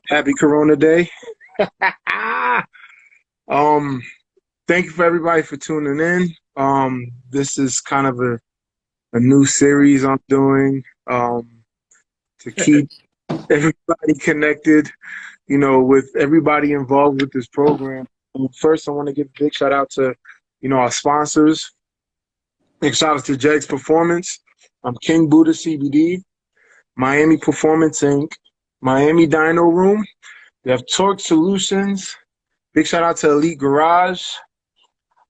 Happy Corona Day. um, Thank you for everybody for tuning in. This is kind of a new series I'm doing to keep everybody connected, with everybody involved with this program. First, I want to give a big shout out to, our sponsors. Big shout out to Jeg's Performance, King Buddha CBD, Miami Performance Inc., Miami Dino Room. We have Torque Solutions. Big shout out to Elite Garage,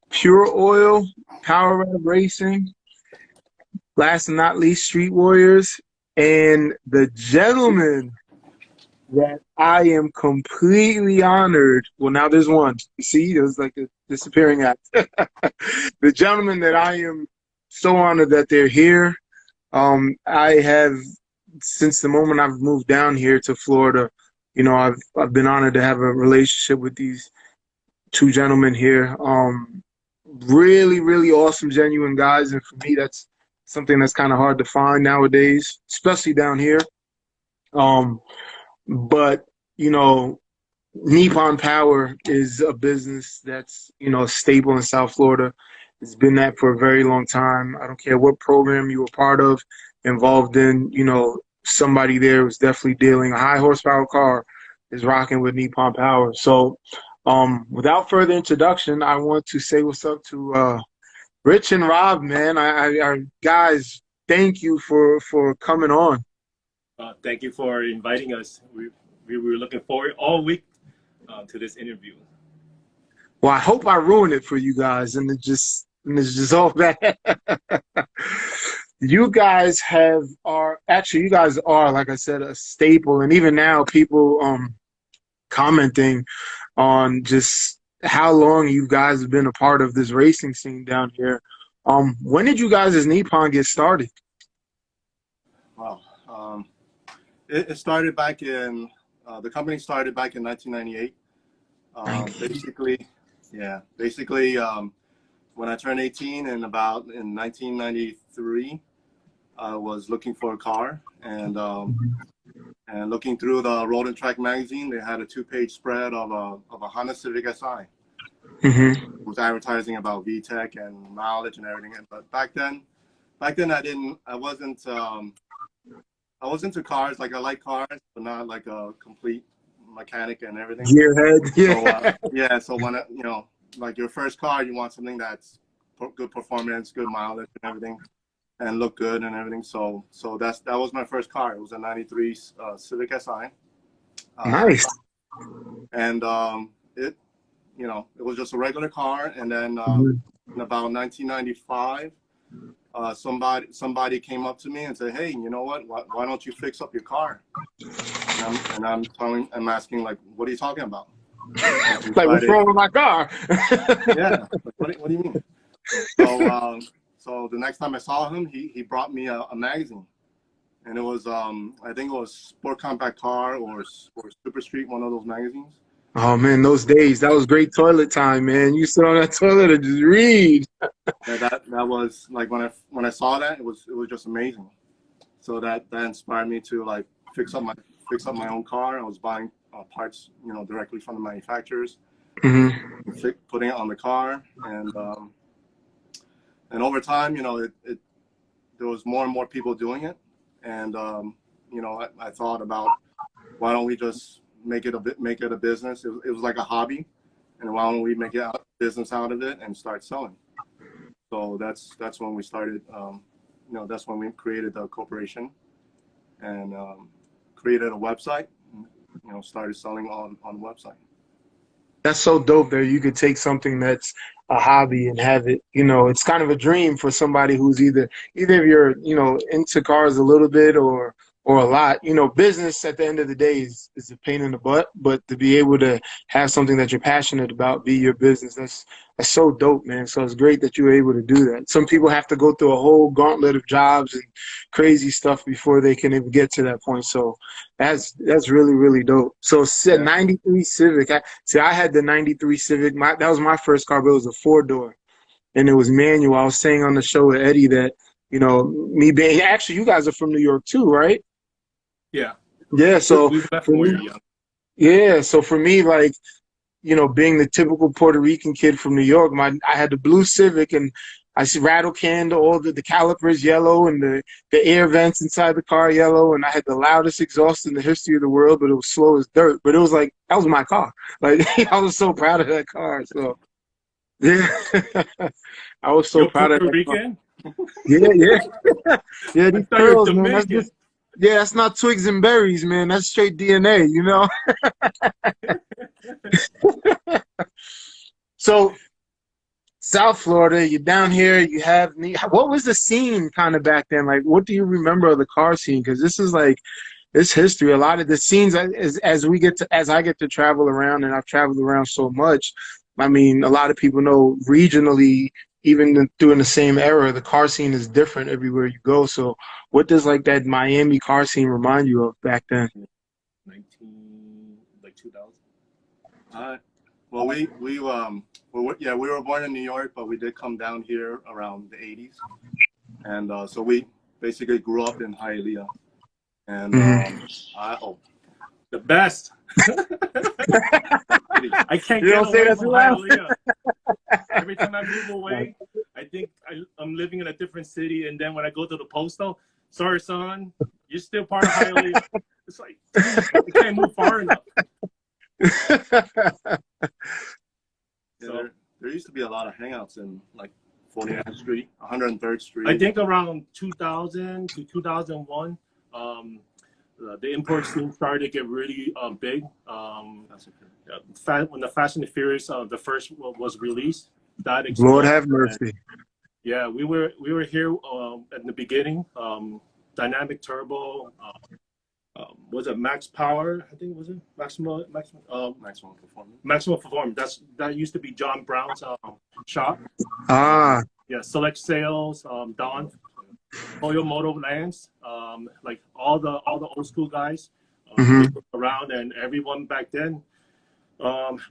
Pure Oil, Power Rev Racing, last and not least, Street Warriors, and the gentleman that I am completely honored. Well, now there's one. You see, it was like a disappearing act. The gentleman that I am so honored that they're here. I have, since the moment I've moved down here to Florida, I've been honored to have a relationship with these two gentlemen here. Really, really awesome, genuine guys, and for me, that's something that's kind of hard to find nowadays, especially down here. But Nippon Power is a business that's a staple in South Florida. It's been that for a very long time. I don't care what program you were part of, involved in. Somebody there was definitely dealing. A high horsepower car is rocking with Nippon Power. So, without further introduction, I want to say what's up to Rich and Rob, man. I guys, thank you for coming on. Thank you for inviting us. We were looking forward all week to this interview. Well, I hope I ruined it for you guys, and it's just all bad. You guys you guys are, like I said, a staple, and even now people commenting on just how long you guys have been a part of this racing scene down here. When did you guys as Nippon get started? Wow. It started back in, the company started back in 1998. Basically, when I turned 18 in 1993, I was looking for a car, and looking through the Road and Track magazine, they had a 2-page spread of a Honda Civic Si. It was advertising about VTEC and mileage and everything. But back then I was into cars. Like, I like cars, but not like a complete mechanic and everything. Gearhead. Yeah. So when like your first car, you want something that's good performance, good mileage and everything, and look good and everything. So that was my first car. It was a '93 Civic Si. Nice. And it was just a regular car. And then in about 1995, somebody came up to me and said, "Hey, you know what? Why don't you fix up your car?" And I'm asking, like, "What are you talking about?" Like, what's wrong with my car? Yeah. What do you mean? So the next time I saw him, he brought me a magazine, and it was I think it was Sport Compact Car or Super Street, one of those magazines. Oh man, those days, that was great toilet time, man. You sit on that toilet and just read. Yeah, that was like, when I saw that, it was just amazing. So that inspired me to, like, fix up my own car. I was buying parts, directly from the manufacturers, putting it on the car, and over time, there was more and more people doing it, and I thought about, why don't we just make it a business? It was like a hobby, and why don't we make a business out of it and start selling? So that's when we started. That's when we created the corporation and created a website. Started selling on the website. That's so dope that you could take something that's a hobby and have it, it's kind of a dream for somebody who's either if you're, into cars a little bit or a lot. Business at the end of the day is a pain in the butt, but to be able to have something that you're passionate about be your business, that's so dope, man. So it's great that you were able to do that. Some people have to go through a whole gauntlet of jobs and crazy stuff before they can even get to that point. So that's really, really dope. So said 93 Civic. I had the 93 Civic. That was my first car, but it was a 4-door. And it was manual. I was saying on the show with Eddie that, me being, actually, you guys are from New York too, right? Yeah. Yeah, so we left when we were young. Yeah, so for me, like, being the typical Puerto Rican kid from New York, I had the blue Civic, and I see rattle canned all the calipers yellow, and the air vents inside the car yellow, and I had the loudest exhaust in the history of the world, but it was slow as dirt. But it was like that was my car. Like I was so proud of that car. So yeah, I was so You're proud of Puerto that car. Rican? Yeah, yeah, yeah. I These thought you're curls, man. That's Dominican. just yeah. That's not twigs and berries, man. That's straight DNA. So South Florida, you're down here. What was the scene kind of back then? Like, what do you remember of the car scene? Because this is like this history. A lot of the scenes, as I get to travel around, and I've traveled around so much. I mean, a lot of people know regionally, even during the same era, the car scene is different everywhere you go. So, what does like that Miami car scene remind you of back then? 2000. Well, yeah, we were born in New York, but we did come down here around the 80s, and so we basically grew up in Hialeah, and The best. I can't You get don't say away that from too loud. Hialeah. Every time I move away, I think I'm living in a different city, and then when I go to the postal, sorry, son, you're still part of Hialeah. It's like I can't move far enough. Yeah, there used to be a lot of hangouts in like 49th Street, 103rd Street. I think around 2000 to 2001, the import scene started to get really big. When the Fast and the Furious, the first was released, that exploded. Lord have mercy. Yeah, we were here at the beginning. Dynamic turbo. Was it Max Power? I think was it Maximum Performance. Maximum Performance. That used to be John Brown's shop. Ah, Yeah, Select Sales, Don, Toyo Moto Lance, like all the old school guys around, and everyone back then.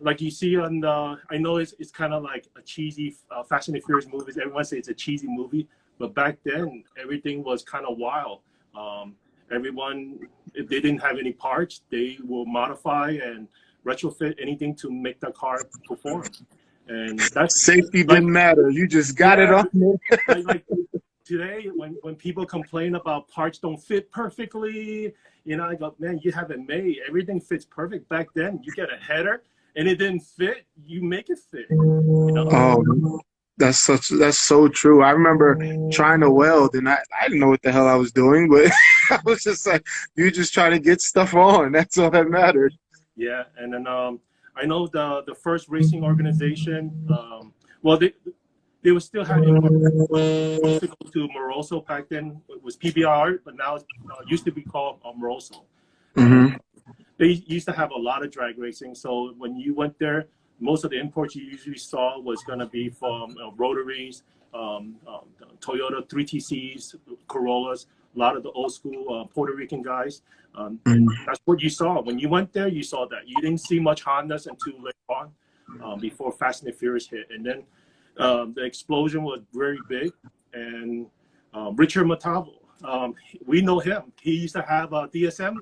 Like you see on the, I know it's kind of like a cheesy Fast and the Furious movies. Everyone says it's a cheesy movie, but back then everything was kind of wild. Everyone, if they didn't have any parts, they will modify and retrofit anything to make the car perform. And that's safety like, didn't matter. You just got it on. like today, when people complain about parts don't fit perfectly, I go, man, you have it made. Everything fits perfect. Back then, you get a header and it didn't fit, you make it fit. Oh, that's so true. I remember trying to weld, and I didn't know what the hell I was doing, but I was just like, you just trying to get stuff on. That's all that mattered. Yeah, and then I know the first racing organization. Well, they would still have to go to Moroso back then. It was PBR, but now it used to be called Moroso. They used to have a lot of drag racing. So when you went there, most of the imports you usually saw was going to be from Rotaries, Toyota 3TCs, Corollas, a lot of the old school Puerto Rican guys. And that's what you saw. When you went there, you saw that. You didn't see much Hondas until later on, before Fast and the Furious hit. And then the explosion was very big. And Richard Matavo, we know him. He used to have a DSM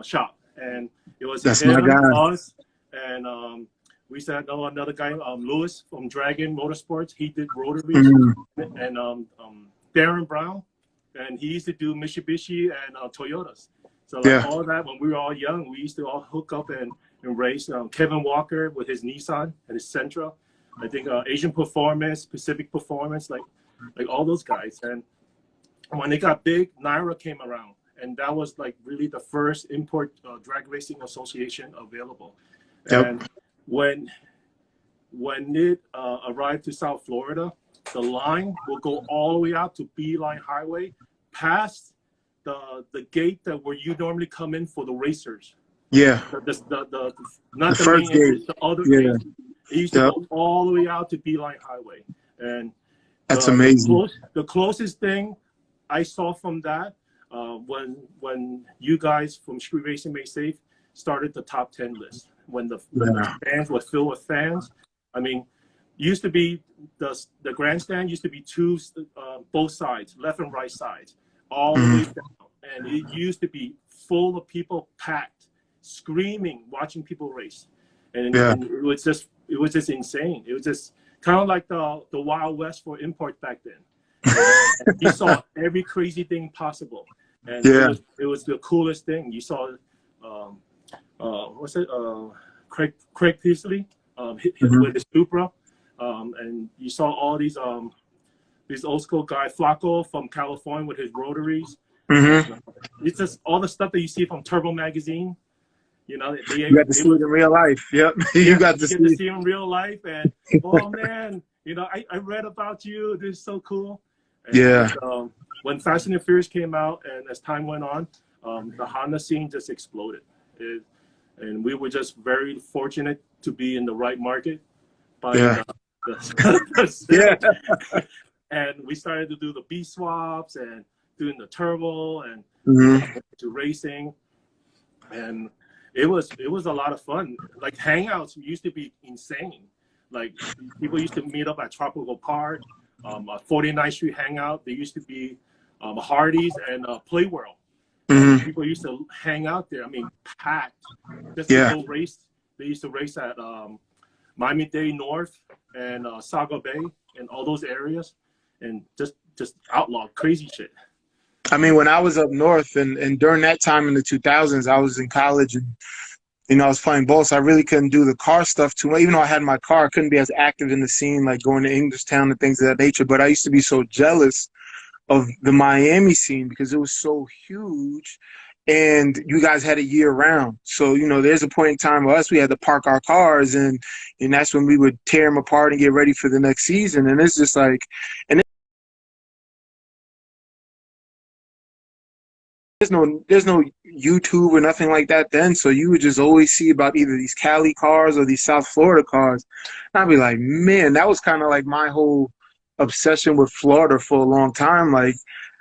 shop. And it was That's him, my guy. us, and we used to know another guy, Lewis from Dragon Motorsports. He did rotaries, and Darren Brown, and he used to do Mitsubishi and Toyotas. So like all that, when we were all young, we used to all hook up and race. Kevin Walker with his Nissan and his Sentra. I think Asian Performance, Pacific Performance, like all those guys. And when they got big, IRRA came around. And that was like really the first import drag racing association available. And when it arrived to South Florida, the line will go all the way out to Beeline Highway, past the gate that where you normally come in for the racers. Yeah. Not the first main gate. entrance, the other gate. It used to go all the way out to Beeline Highway. And that's amazing. The closest thing I saw from that, when you guys from Street Racing Made Safe started the top 10 list, when the stands were filled with fans. I mean, used to be the grandstand used to be two, both sides, left and right sides, all the way down, and it used to be full of people, packed. screaming, watching people race, and, Yeah. and it was just insane. It was just kind of like the Wild West for imports back then. And you saw every crazy thing possible, and Yeah. it was the coolest thing. You saw, what's it? Craig Peasley, with his Supra, and you saw all these old school guy Flacco from California with his rotaries. It's just all the stuff that you see from Turbo magazine. You know, You got to see it in real life. Yep. You got to get to see it in real life, and oh man, you know, I read about you. This is so cool. And, Yeah. when Fast and the Furious came out, and as time went on, the Honda scene just exploded. And we were just very fortunate to be in the right market. Yeah. Yeah. And we started to do the B swaps and doing the turbo and to racing, and it was a lot of fun. Like hangouts used to be insane. Like people used to meet up at Tropical Park, 49th Street hangout. There used to be Hardee's and Play World. People used to hang out there. I mean, packed. Just to go race. They used to race at Miami-Dade North and Saga Bay and all those areas, and just outlaw crazy shit. I mean, when I was up north and during that time in the 2000s, I was in college and, you know, I was playing ball, so I really couldn't do the car stuff too much. Even though I had my car, I couldn't be as active in the scene, like going to Englishtown and things of that nature. But I used to be so jealous of the Miami scene because it was so huge and you guys had it year round. So, you know, there's a point in time where we had to park our cars and that's when we would tear them apart and get ready for the next season. And it's just like, and there's no YouTube or nothing like that then, so you would just always see about either these Cali cars or these South Florida cars. And I'd be like, man, that was kind of like my whole obsession with Florida for a long time. Like,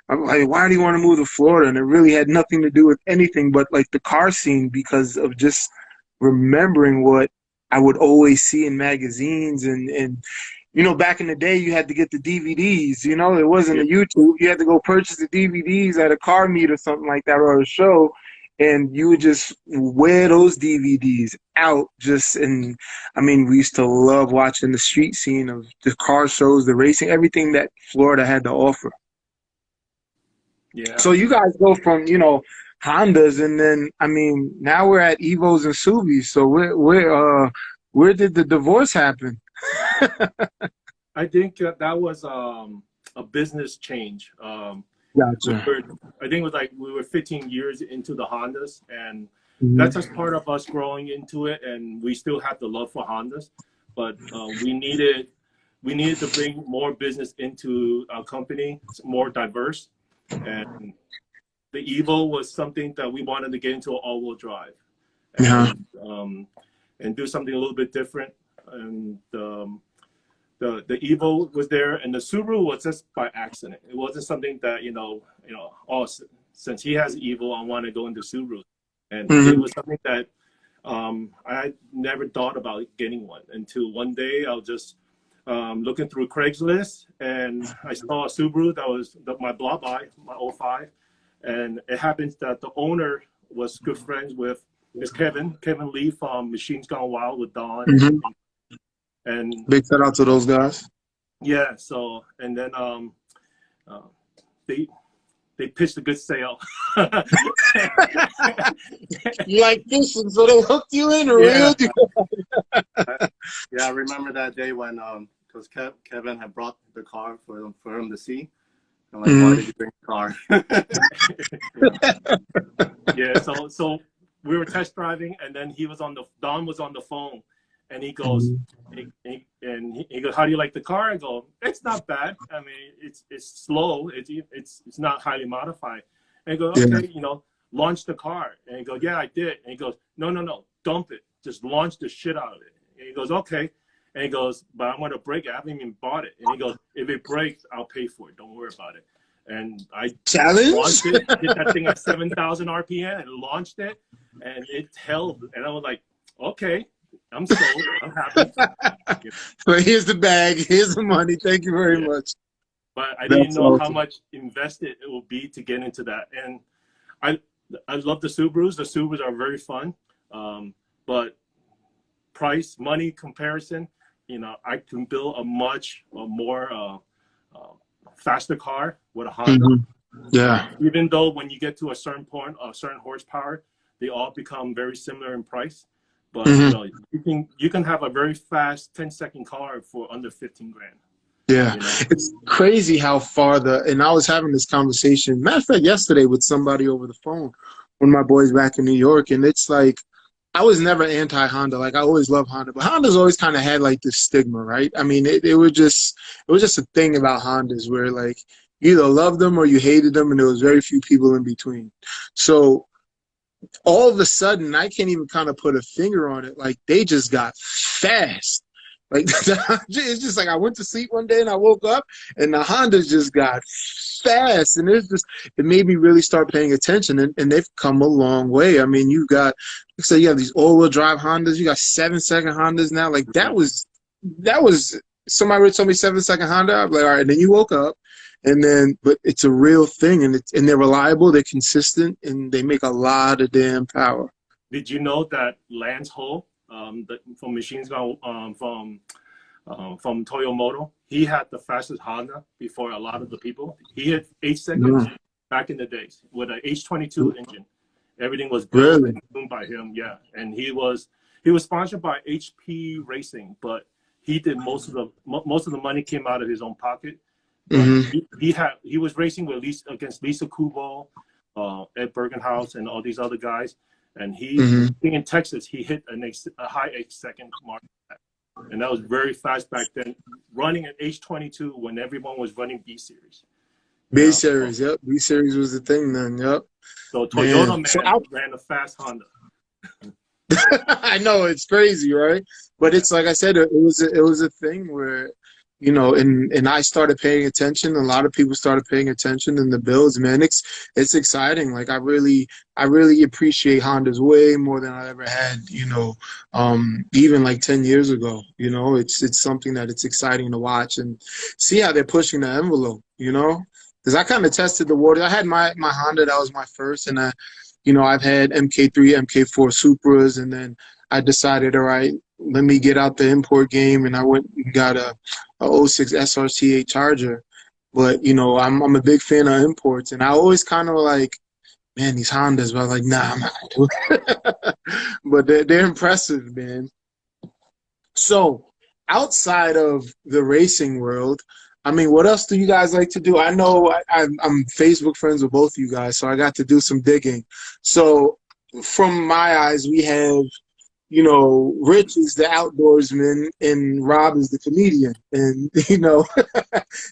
I'm like, why do you want to move to Florida? And it really had nothing to do with anything but like the car scene, because of just remembering what I would always see in magazines and you know, back in the day, you had to get the DVDs. You know, it wasn't a YouTube. You had to go purchase the DVDs at a car meet or something like that, or a show, and you would just wear those DVDs out. And I mean, we used to love watching the street scene of the car shows, the racing, everything that Florida had to offer. Yeah. So you guys go from, you know, Hondas, and then I mean, now we're at Evos and Subis. So where did the divorce happen? I think that was a business change. Gotcha. I think it was like we were 15 years into the Hondas, and that's just part of us growing into it. And we still have the love for Hondas, but we needed to bring more business into our company, more diverse. And the Evo was something that we wanted to get into an all-wheel drive, and do something a little bit different. And the Evo was there, and the Subaru was just by accident. It wasn't something that since he has Evo, I want to go into Subaru, and it was something that I never thought about getting one until one day I was just looking through Craigslist, and I saw a Subaru that was my block buy, my 05, and it happens that the owner was good friends with Kevin Lee from Machines Gone Wild with Don. And big shout out to those guys. Yeah. So, and then they pitched a good sale. You like fishing, so they hooked you in real deal. Yeah, I remember that day when because Kevin had brought the car for him to see. I'm like, why did you bring the car? Yeah. So we were test driving, and then Don was on the phone. And he goes, he goes, how do you like the car? I go, it's not bad. I mean, it's slow. It's not highly modified. And he goes, okay, you know, launch the car. And he goes, yeah, I did. And he goes, no, dump it. Just launch the shit out of it. And he goes, okay. And he goes, but I want to break it. I haven't even bought it. And he goes, if it breaks, I'll pay for it. Don't worry about it. And I launched it, did that thing at 7,000 RPM and launched it, and it held. And I was like, okay. I'm sold. I'm happy. But here's the bag. Here's the money. Thank you very much. But I didn't know how much invested it will be to get into that. And I love the Subarus. The Subarus are very fun. But price, money comparison, you know, I can build a much more faster car with a Honda. Yeah. Even though when you get to a certain point, a certain horsepower, they all become very similar in price. But you know, you can have a very fast 10-second car for under 15 grand. Yeah, You know? it's crazy how far and I was having this conversation, matter of fact, yesterday with somebody over the phone, one of my boys back in New York, and it's like, I was never anti-Honda. Like, I always loved Honda, but Honda's always kind of had like this stigma, right? I mean, it was just a thing about Hondas where like you either loved them or you hated them, and there was very few people in between. So all of a sudden, I can't even kind of put a finger on it. Like, they just got fast. Like, it's just like I went to sleep one day and I woke up and the Hondas just got fast. And it made me really start paying attention. And they've come a long way. I mean, you have these all-wheel drive Hondas. You got 7-second Hondas now. Like, that was somebody would tell me 7-second Honda. I'm like, all right. And then you woke up. But it's a real thing, and they're reliable, they're consistent, and they make a lot of damn power. Did you know that Lance Ho, from Machines Gun, from Toyomoto, he had the fastest Honda before a lot of the people. He hit 8 seconds back in the days with an H22 engine. Everything was built and tuned by him, yeah. And he was sponsored by HP Racing, but he did most of the money came out of his own pocket. He was racing against Lisa Kubo, Ed Bergenhaus, and all these other guys. And in Texas, he hit a high 8-second mark, and that was very fast back then. Running at H22 when everyone was running B series. Series, yep. B series was the thing then, yep. So Toyota ran a fast Honda. I know, it's crazy, right? But it's like I said, it was a thing where, you know, and I started paying attention. A lot of people started paying attention in the builds, man. It's exciting. Like, I really appreciate Hondas way more than I ever had, you know, even like 10 years ago. You know, it's something that it's exciting to watch and see how they're pushing the envelope, you know, because I kind of tested the water. I had my Honda, that was my first, and I've had MK3, MK4 Supras, and then I decided, all right, let me get out the import game, and I went and got a 06 SRT8 Charger. But, you know, I'm a big fan of imports, and I always kind of like, man, these Hondas, but I was like, nah, I'm not going to do it. But they're impressive, man. So outside of the racing world, I mean, what else do you guys like to do? I know I'm Facebook friends with both of you guys, so I got to do some digging. So from my eyes, we have, you know, Rich is the outdoorsman and Rob is the comedian. And, you know,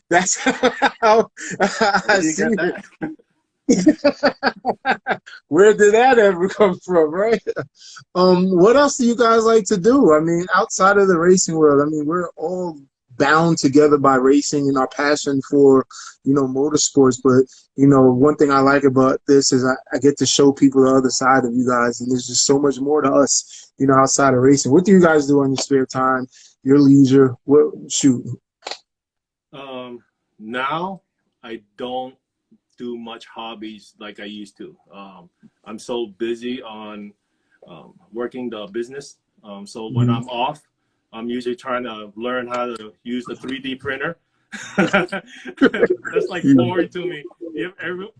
that's how I see it. Where did that ever come from, right? What else do you guys like to do? I mean, outside of the racing world, I mean, we're all bound together by racing and our passion for, you know, motorsports. But, you know, one thing I like about this is I get to show people the other side of you guys, and there's just so much more to us, you know, outside of racing. What do you guys do on your spare time, your leisure? Shoot. Now I don't do much hobbies like I used to. I'm so busy on working the business. So when I'm off, I'm usually trying to learn how to use the 3D printer. That's like foreign to me.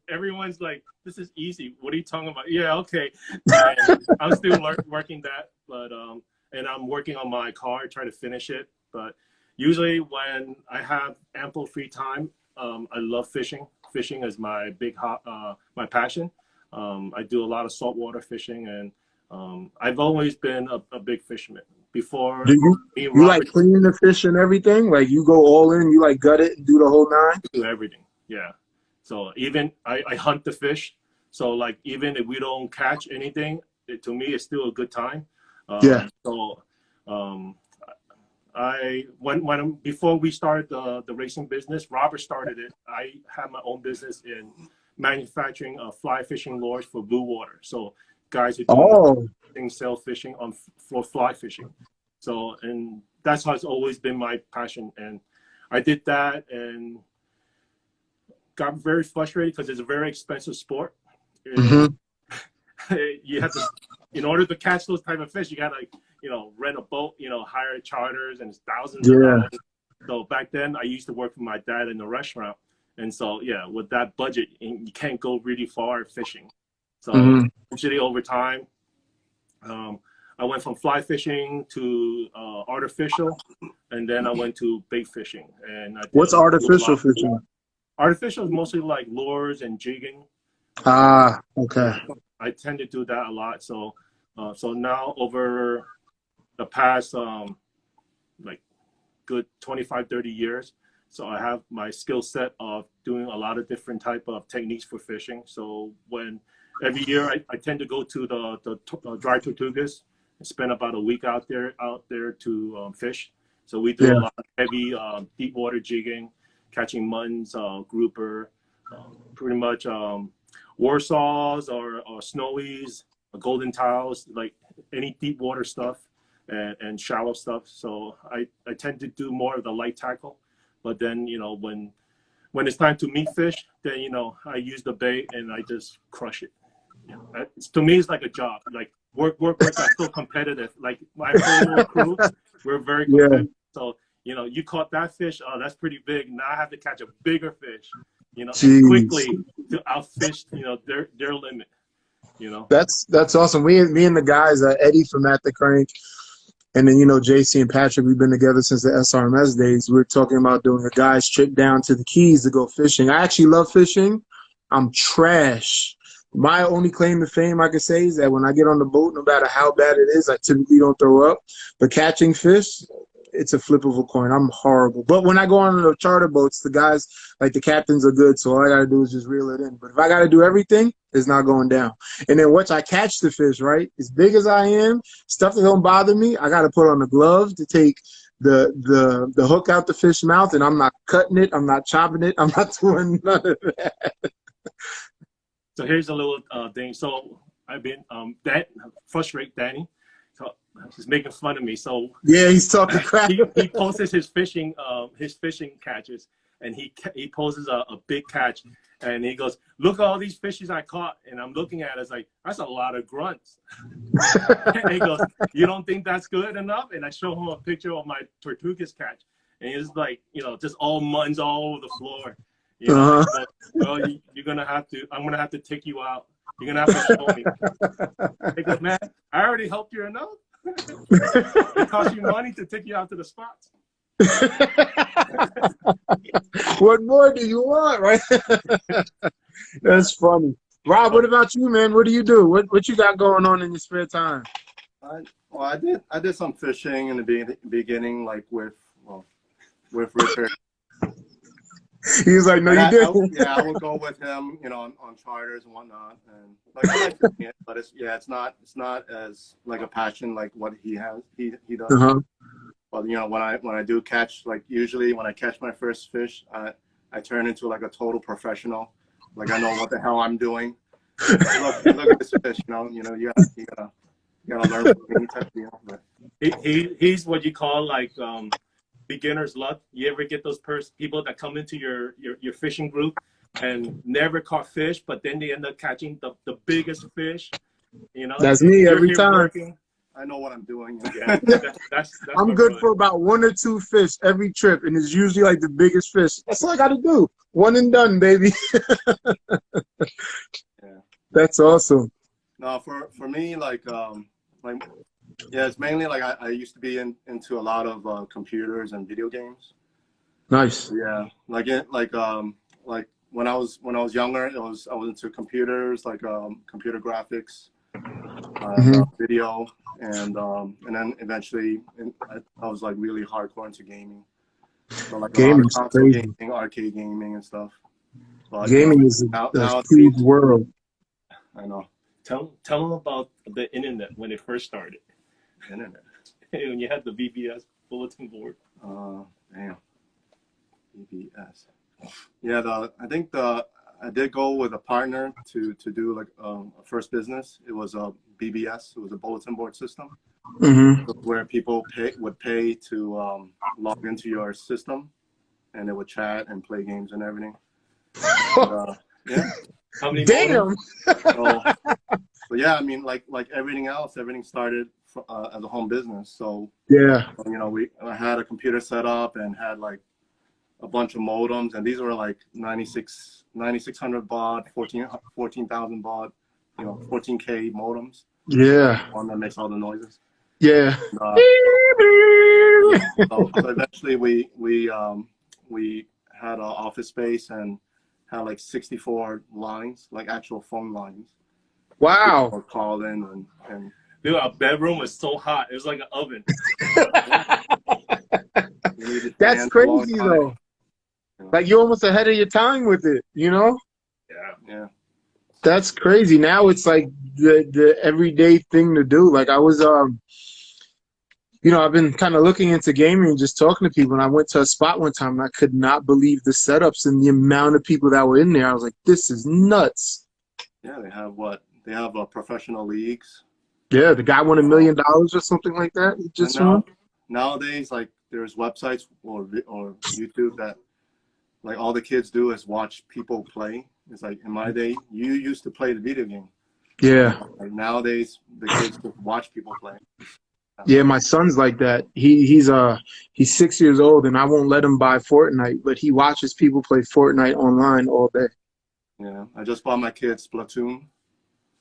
Everyone's like, this is easy. What are you talking about? Yeah, okay. And I'm still working that, but and I'm working on my car, trying to finish it. But usually when I have ample free time, I love fishing. Fishing is my my passion. I do a lot of saltwater fishing, and I've always been a big fisherman. Before you like cleaning the fish and everything? Like, you go all in, you like gut it and do the whole nine? Do everything, yeah. So even I hunt the fish. So like, even if we don't catch anything, to me it's still a good time. Yeah. So before we started the racing business, Robert started it. I had my own business in manufacturing fly fishing lures for blue water. So guys who do sell fishing for fly fishing. So, and that's how it's always been my passion. And I did that and got very frustrated because it's a very expensive sport. You have to in order to catch those type of fish, you gotta, rent a boat, hire charters, and it's thousands of Yeah. dollars. So back then, I used to work for my dad in the restaurant, and so yeah, with that budget, you can't go really far fishing. So eventually, over time, I went from fly fishing to artificial, and then I went to bait fishing. And I did What's artificial fishing? Artificial is mostly like lures and jigging. Ah, okay. I tend to do that a lot. So, so now over the past like good 25, 30 years, so I have my skill set of doing a lot of different type of techniques for fishing. So when every year I tend to go to the dry tortugas and spend about a week out there to fish. So we do a lot of heavy deep water jigging, catching muntins, grouper, pretty much warsaws or snowies, golden tiles, like any deep water stuff and shallow stuff. So I tend to do more of the light tackle. But then, when it's time to meat fish, then, I use the bait and I just crush it. To me, it's like a job. Like work. I'm so competitive. Like my whole crew, we're very competitive. So, you caught that fish. Oh, that's pretty big. Now I have to catch a bigger fish, and quickly to outfish, their limit, That's awesome. Me and the guys, Eddie from At the Crank, and then, JC and Patrick, we've been together since the SRMS days. We're talking about doing a guy's trip down to the Keys to go fishing. I actually love fishing. I'm trash. My only claim to fame, I can say, is that when I get on the boat, no matter how bad it is, I typically don't throw up. But catching fish, it's a flip of a coin. I'm horrible. But when I go on the charter boats, the guys, like the captains, are good. So all I got to do is just reel it in. But if I got to do everything, it's not going down. And then once I catch the fish, right, as big as I am, stuff that don't bother me, I got to put on the glove to take the hook out the fish mouth, and I'm not cutting it. I'm not chopping it. I'm not doing none of that. So here's a little thing. So I've been frustrate Danny. So he's making fun of me. So yeah, he's talking crap. he posts his fishing catches, and he poses a big catch, and he goes, "Look at all these fishes I caught." And I'm looking at it, it's like, that's a lot of grunts. And he goes, "You don't think that's good enough?" And I show him a picture of my tortugas catch, and he's like, just all muns all over the floor. Well, you're gonna have to. I'm gonna have to take you out. You're gonna have to show me. He goes, "Man, I already helped you enough. It cost you money to take you out to the spots." What more do you want, right? That's funny. Rob, what about you, man? What do you do? What you got going on in your spare time? I did some fishing in the beginning, like with Richard. He's like, no, you didn't. I would go with him, on charters and whatnot, and like I like doing it, but it's not as like a passion like what he has. He does. But when I do catch, like usually when I catch my first fish, I turn into like a total professional. Like I know what the hell I'm doing. Look at this fish, you gotta learn from me type of deal. But he's what you call like beginner's luck. You ever get those people that come into your fishing group and never caught fish, but then they end up catching the biggest fish? That's me every time. Working. I know what I'm doing. Yeah, that's I'm good for about 1 or 2 fish every trip, and it's usually like the biggest fish. That's all I got to do. One and done, baby. Yeah. That's awesome. No, for me, it's mainly like I used to be into a lot of computers and video games. Nice. Yeah, like when I was younger, I was into computers, like computer graphics, video, and then eventually I was like really hardcore into gaming. So like gaming, console gaming, arcade gaming, and stuff. But, gaming is a huge world. I know. Tell them about the internet when it first started. Internet. When you had the BBS bulletin board. Damn. BBS. Yeah, I did go with a partner to do like a first business. It was a BBS. It was a bulletin board system where people would pay to log into your system, and they would chat and play games and everything. Yeah. How many? Damn. So But yeah, I mean, like everything else, everything started as a home business. So Yeah. you know, I had a computer set up and had like a bunch of modems, and these were like 9600 baud, 14,000 baud, you know, 14K modems. Yeah. One that makes all the noises. Yeah. Uh, yeah. So eventually we had an office space and had like 64 lines, like actual phone lines. Wow. People called in and Dude, our bedroom was so hot. It was like an oven. we needed That's fans a long crazy time. though. Like you're almost ahead of your time with it, you know? Yeah. That's crazy. Now it's like the everyday thing to do. Like I was you know, I've been kind of looking into gaming and just talking to people, and I went to a spot one time and I could not believe the setups and the amount of people that were in there. I was like, this is nuts. Yeah, they have what? They have professional leagues. Yeah, the guy won $1 million or something like that. He just won. Nowadays, like there's websites or YouTube that like all the kids do is watch people play. It's like in my day, you used to play the video game. Yeah. Like nowadays, the kids just watch people play. Yeah, my son's like that. He's 6 years old, and I won't let him buy Fortnite, but he watches people play Fortnite online all day. Yeah, I just bought my kid Splatoon,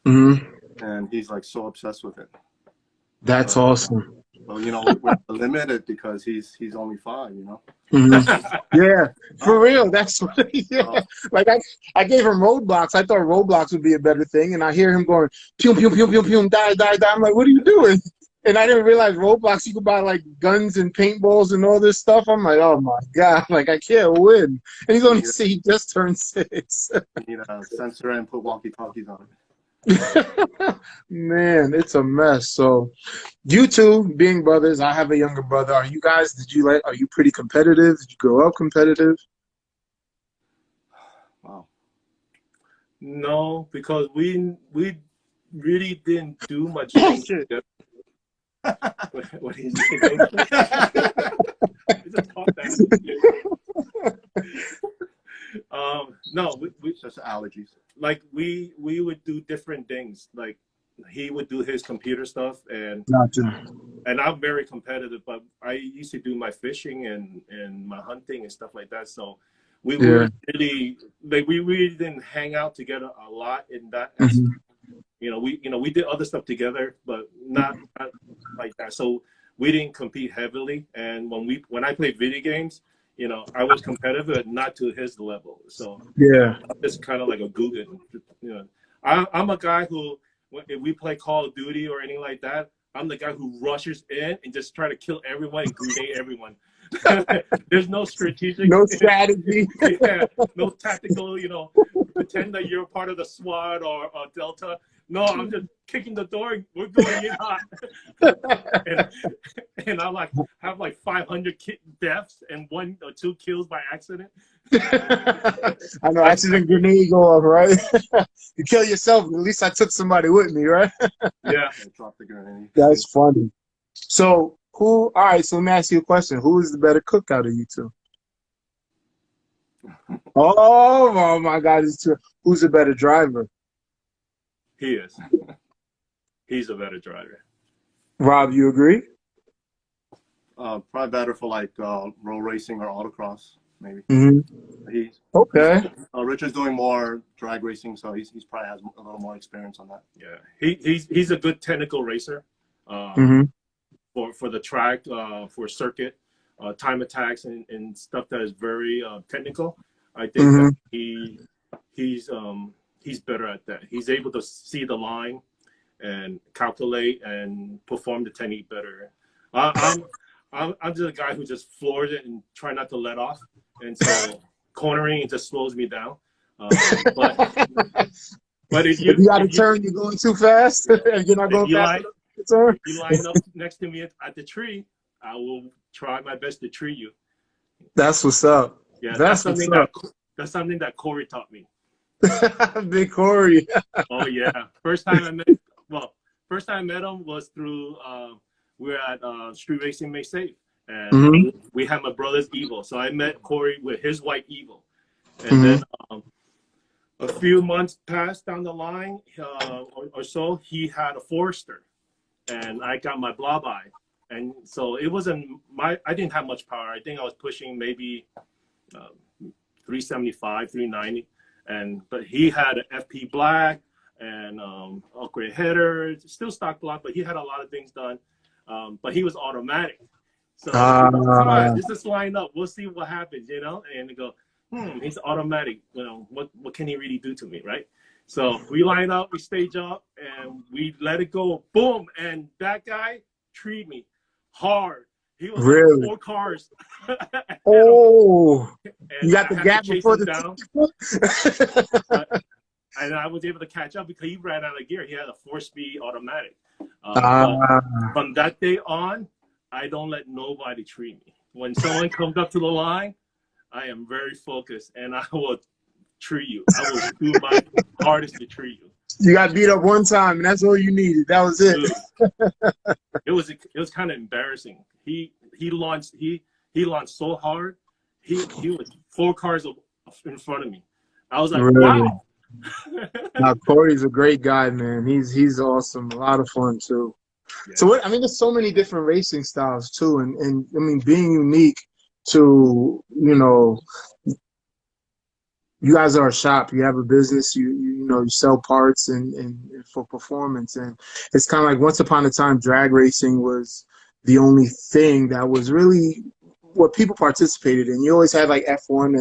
and he's like so obsessed with it. That's awesome. So you know, we're limited because he's only 5. You know. Yeah, for real. That's what. Yeah. Like I gave him Roblox. I thought Roblox would be a better thing, and I hear him going, "Pew pew pew pew pew, die die die." I'm like, "What are you doing?" And I didn't realize Roblox, you could buy like guns and paintballs and all this stuff. I'm like, oh my God, like I can't win. And he's only he just turned 6. You need a sensor and put walkie-talkies on it. Man, it's a mess. So you two being brothers, I have a younger brother. Are you guys, are you pretty competitive? Did you grow up competitive? Wow. No, because we really didn't do much things together. What is it? Just caught that. No, we Just allergies. like we would do different things. Like he would do his computer stuff, and I'm very competitive. But I used to do my fishing and my hunting and stuff like that. So we were really like we really didn't hang out together a lot in that aspect. You know, we did other stuff together, but not like that. So we didn't compete heavily. And when I played video games, you know, I was competitive, but not to his level. So yeah, it's kind of like a Guggen. You know, I'm a guy who, if we play Call of Duty or anything like that, I'm the guy who rushes in and just try to kill everyone and grenade everyone. There's no strategic, no strategy, yeah, no tactical. You know, pretend that you're part of the SWAT or Delta. No, I'm just kicking the door. We're going in hot, and I like have like 500 deaths and 1 or 2 kills by accident. I know, accident grenade go off, right? You kill yourself. At least I took somebody with me, right? Yeah, Drop the grenade. That's funny. So all right, so let me ask you a question. Who is the better cook out of you two? Oh my God, who's a better driver? he is. He's a better driver. Rob, you agree? Probably better for like road racing or autocross, maybe. Okay. Richard's doing more drag racing, so he's probably has a little more experience on that. Yeah, he's a good technical racer. For the track, for circuit, time attacks and stuff that is very technical. I think that he's better at that. He's able to see the line and calculate and perform the technique better. I'm just a guy who just floors it and try not to let off, and so cornering just slows me down. But if you got to turn, you're going too fast. You're not going fast enough. If you line up next to me at the tree, I will try my best to tree you. That's what's up. Yeah, that's something that Corey taught me. Big Corey. Oh yeah. First time I met him was through we were at Street Racing May Safe, and we had my brother's Evo. So I met Corey with his white Evo, and then A few months passed down the line or so, he had a Forester, and I got my blob eye. And so it wasn't I didn't have much power. I think I was pushing maybe 375, 390. But he had an FP black and upgrade header, still stock block, but he had a lot of things done. But he was automatic. So come on, just line up. We'll see what happens, you know? And they go, he's automatic. You know, what can he really do to me, right? So we line up, we stage up, and we let it go. Boom. And that guy treated me hard. He was really? like 4 cars. Oh, you got the I gap before the down. And I was able to catch up because he ran out of gear. He had a 4-speed automatic. From that day on, I don't let nobody treat me. When someone comes up to the line, I am very focused, and I will treat you. I will do my hardest to treat you. You got beat up one time, and that's all you needed. That was it. It was kind of embarrassing. He launched so hard. He was 4 cars in front of me. I was like, really? Wow. Now, Corey's a great guy, man. He's awesome. A lot of fun too. Yeah. So I mean, there's so many different racing styles too, and I mean, being unique to, you know, you guys are a shop. You have a business. You know, you sell parts and for performance, and it's kind of like once upon a time, drag racing was the only thing that was really what people participated in. You always had like F1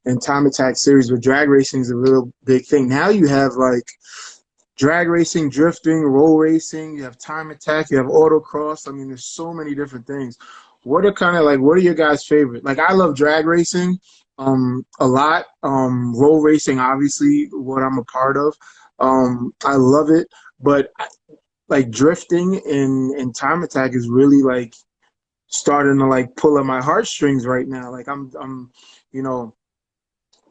and time attack series, but drag racing is a real big thing. Now you have like drag racing, drifting, roll racing. You have time attack. You have autocross. I mean, there's so many different things. What are your guys' favorite? Like, I love drag racing a lot. Roll racing, obviously, what I'm a part of. I love it, but like drifting and time attack is really like starting to like pull at my heartstrings right now. Like I'm, you know,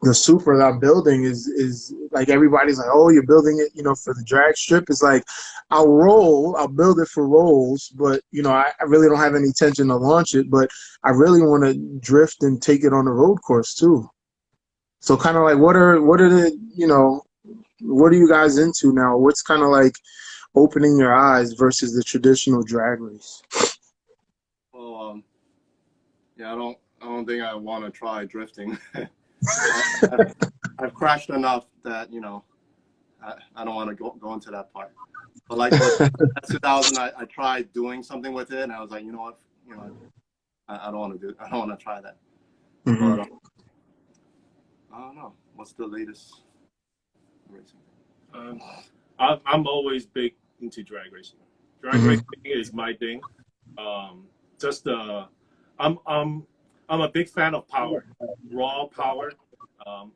the Supra that I'm building is like, everybody's like, oh, you're building it, you know, for the drag strip. It's like, I'll build it for rolls, but, you know, I really don't have any intention to launch it, but I really want to drift and take it on the road course too. So kind of like, what are the, you know, what are you guys into now? What's kind of like opening your eyes versus the traditional drag race? Well, yeah, I don't think I want to try drifting. I've crashed enough that, you know, I don't want to go into that part. But like with 2000, I tried doing something with it, and I was like, you know what, you know, I don't want to try that. Mm-hmm. But I don't know. What's the latest racing? I'm always big into drag racing. Drag racing is my thing. I'm a big fan of power, raw power. I'm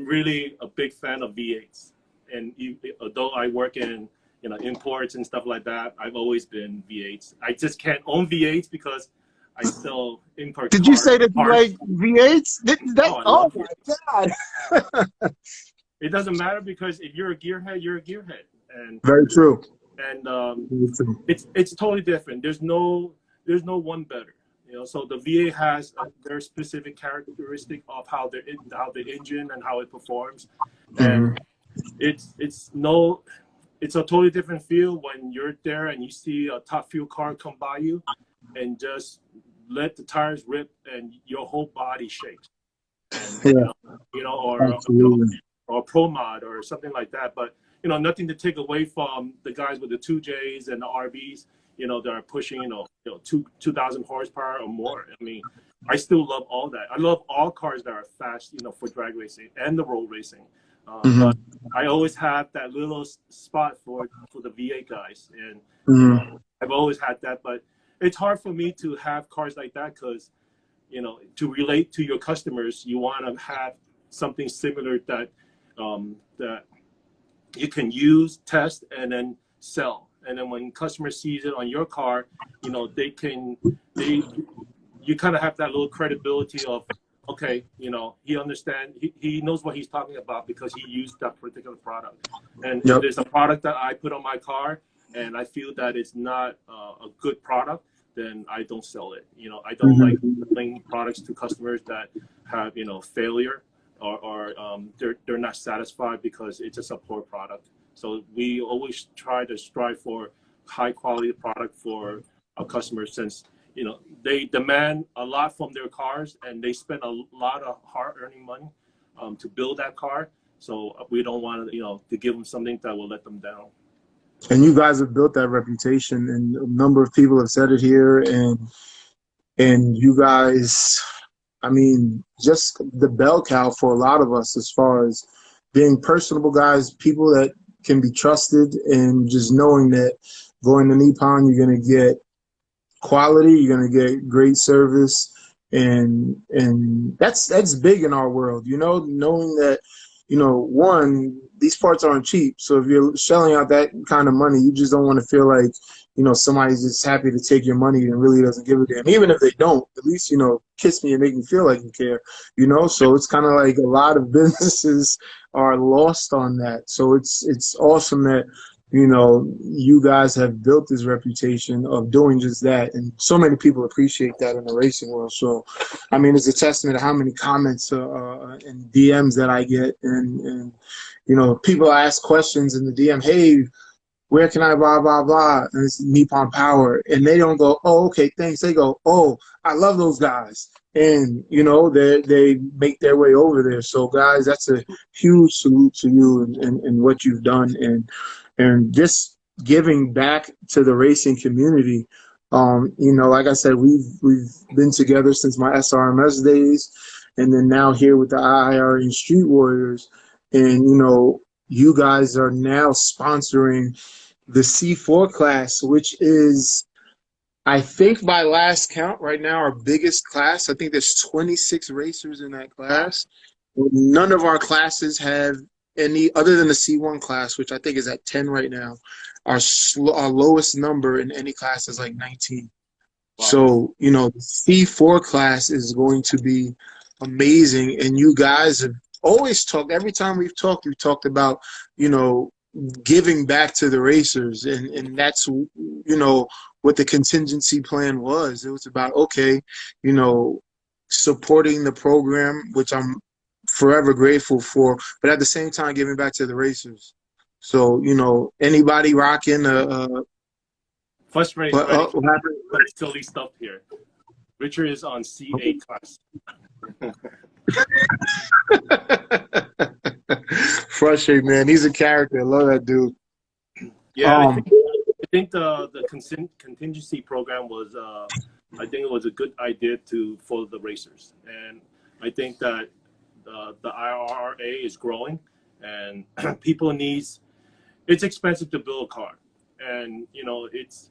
really a big fan of V8s. And although I work in, you know, imports and stuff like that, I've always been V8s. I just can't own V8s because I sell import. Did you say that you like V8s? Oh my God. It doesn't matter, because if you're a gearhead, you're a gearhead. And very true. And it's totally different. There's no one better. You know, so the V8 has a very specific characteristic of how the engine and how it performs, and it's a totally different feel when you're there and you see a top fuel car come by you, and just let the tires rip and your whole body shakes. And, or Pro Mod or something like that. But, you know, nothing to take away from the guys with the 2Js and the RBs, you know, that are pushing, 2,000 horsepower or more. I mean, I still love all that. I love all cars that are fast, you know, for drag racing and the roll racing. But I always have that little spot for the V8 guys. And you know, I've always had that. But it's hard for me to have cars like that because, you know, to relate to your customers, you want to have something similar that that you can use, test, and then sell. And then when customers sees it on your car, you know, you kind of have that little credibility of, okay, you know, he understands, he knows what he's talking about because he used that particular product. And if there's a product that I put on my car and I feel that it's not a good product, then I don't sell it. You know, I don't like selling products to customers that have, you know, failure. they're not satisfied because it's just a poor product. So we always try to strive for high quality product for our customers, since they demand a lot from their cars and they spend a lot of hard earning money to build that car. So we don't want to give them something that will let them down. And you guys have built that reputation, and a number of people have said it here, and you guys, I mean, just the bell cow for a lot of us as far as being personable guys, people that can be trusted, and just knowing that going to Nippon, you're going to get quality, you're going to get great service, and that's big in our world, knowing that, one, these parts aren't cheap. So if you're shelling out that kind of money, you just don't want to feel like, somebody's just happy to take your money and really doesn't give a damn. Even if they don't, at least, kiss me and make me feel like you care, So it's kind of like a lot of businesses are lost on that. So it's awesome that, you guys have built this reputation of doing just that. And so many people appreciate that in the racing world. So, I mean, it's a testament to how many comments and DMs that I get. And people ask questions in the DM, hey, where can I blah, blah, blah? And it's Nippon Power. And they don't go, oh, okay, thanks. They go, oh, I love those guys. And, they make their way over there. So, guys, that's a huge salute to you and what you've done. And just giving back to the racing community. Like I said, we've been together since my SRMS days, and then now here with the IRRA Street Warriors. And, you guys are now sponsoring the C4 class, which is, I think by last count right now, our biggest class. I think there's 26 racers in that class. None of our classes have any other than the C1 class, which I think is at 10 right now. Our lowest number in any class is like 19. Wow. So, the C4 class is going to be amazing. And you guys have always talked, every time we've talked about, giving back to the racers. And that's, what the contingency plan was. It was about, okay, supporting the program, which I'm forever grateful for, but at the same time giving back to the racers. So, anybody rocking first race, silly stuff here. Richard is on C8 class. Frustrating, man. He's a character. I love that dude. Yeah, I think the contingency program was I think it was a good idea for the racers, and I think that the IRRA is growing, and people needs. It's expensive to build a car, and it's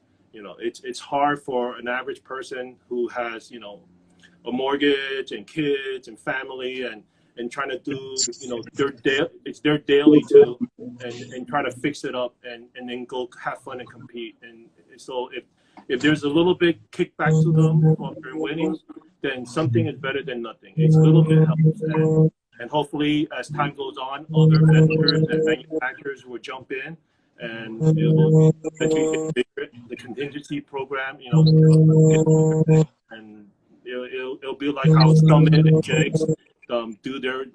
hard for an average person who has a mortgage and kids and family and trying to do it's their daily too, and try to fix it up and then go have fun and compete. And so if there's a little bit kickback to them for their winning, then something is better than nothing. It's a little bit helps, and hopefully as time goes on, other vendors and manufacturers will jump in, and it will the contingency program, and it'll be like how Summit and Jegs do their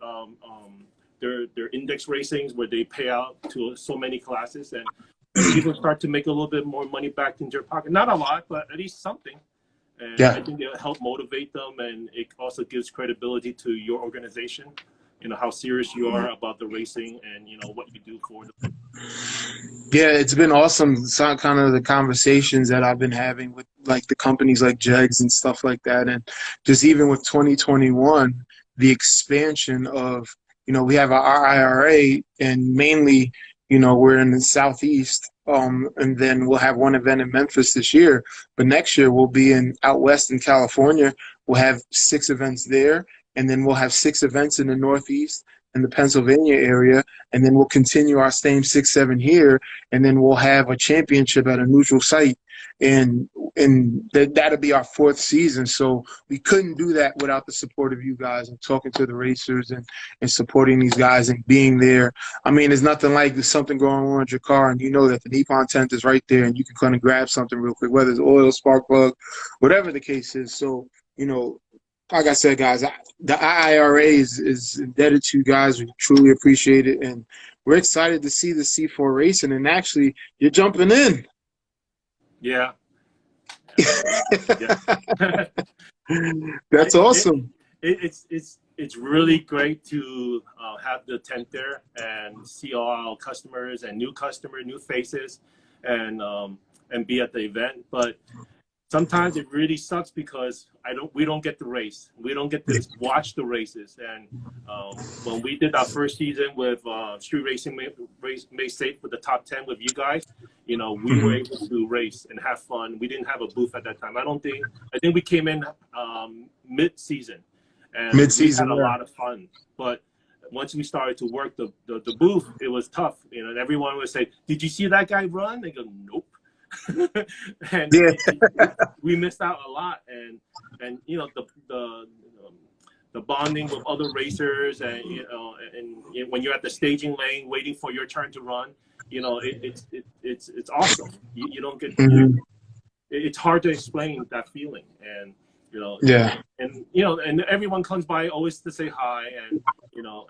index racings, where they pay out to so many classes, and people start to make a little bit more money back into their pocket. Not a lot, but at least something. And I think it'll help motivate them, and it also gives credibility to your organization. How serious you are about the racing, and what you do for them. Yeah, it's been awesome. Some kind of the conversations that I've been having with like the companies like Jegs and stuff like that, and just even with 2021, the expansion of we have our IRA, and mainly we're in the Southeast, and then we'll have one event in Memphis this year, but next year we'll be out west in California. We'll have 6 events there. And then we'll have 6 events in the Northeast and the Pennsylvania area. And then we'll continue our same 6, 7 here. And then we'll have a championship at a neutral site. And that'll be our 4th season. So we couldn't do that without the support of you guys and talking to the racers and supporting these guys and being there. I mean, it's nothing like there's something going on with your car, and that the Nippon tent is right there, and you can kind of grab something real quick, whether it's oil, spark plug, whatever the case is. So, like I said, guys, the IRA is indebted to you guys. We truly appreciate it, and we're excited to see the C4 racing. And actually, you're jumping in. Yeah. Yeah. That's it, awesome. it's really great to have the tent there and see all our customers and new faces, and be at the event. But sometimes it really sucks because we don't get to race. We don't get to watch the races. And when we did our first season with Street Racing Made Safe with the top 10 with you guys, you know, we were able to race and have fun. We didn't have a booth at that time. I think we came in mid-season, and we had a lot of fun. But once we started to work the booth, it was tough. You know, and everyone would say, "Did you see that guy run?" They go, "Nope." And we missed out a lot, and you know, the bonding with other racers, and you know, and when you're at the staging lane waiting for your turn to run, you know, it's awesome. You don't get it's hard to explain that feeling. And you know, and you know, and everyone comes by always to say hi, and you know,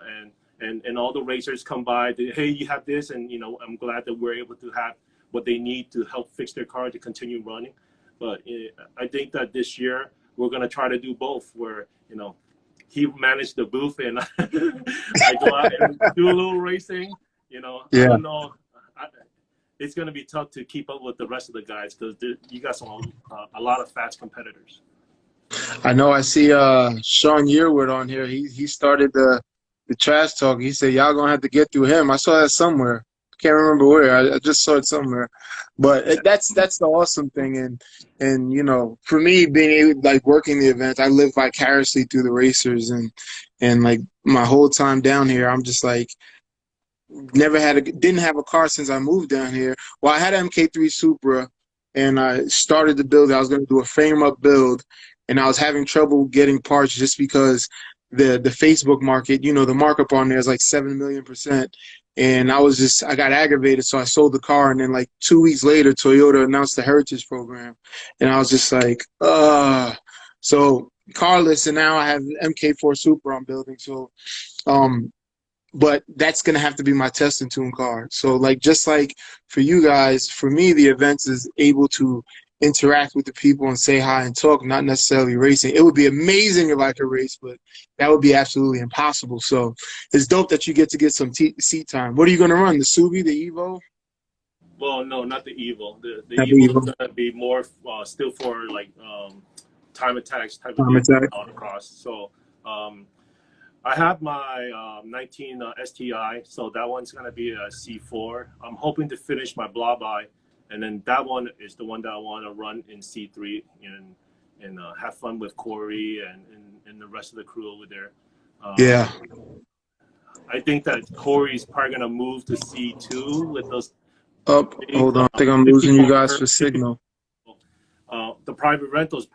and all the racers come by to, hey, you have this, and you know, I'm glad that we're able to have what they need to help fix their car to continue running. But I think that this year we're going to try to do both, where, you know, he managed the booth and I go out and do a little racing. You know, I don't know. It's going to be tough to keep up with the rest of the guys because you got a lot of fast competitors. I know. I see Sean Yearwood on here. He started the trash talk. He said y'all gonna have to get through him. I saw that somewhere. Can't remember where. I just saw it somewhere. But that's the awesome thing. And you know, for me, being able, like, working the event, I live vicariously through the racers, and like my whole time down here, I'm just like, didn't have a car since I moved down here. Well, I had an MK3 Supra, and I started the build. I was going to do a frame up build, and I was having trouble getting parts just because the Facebook market, you know, the markup on there is like 7 million%. And I got aggravated, so I sold the car. And then like 2 weeks later, Toyota announced the Heritage Program. And I was just like, so carless, and now I have MK4 Supra I'm building. So, but that's going to have to be my test and tune car. So like, just like for you guys, for me, the events is able to interact with the people and say hi and talk, not necessarily racing. It would be amazing if I could race, but that would be absolutely impossible. So it's dope that you get to get some seat time. What are you going to run, the Subi, the Evo? Well, no, not the Evo. The Evo is going to be more still for like time attacks type of autocross. So I have my 19 STI, so that one's going to be a C4. I'm hoping to finish my blob eye, and then that one is the one that I want to run in C3 and have fun with Corey and the rest of the crew over there. I think that Corey's probably going to move to C2 with those. Hold on. I think I'm losing you guys for signal. The private rentals,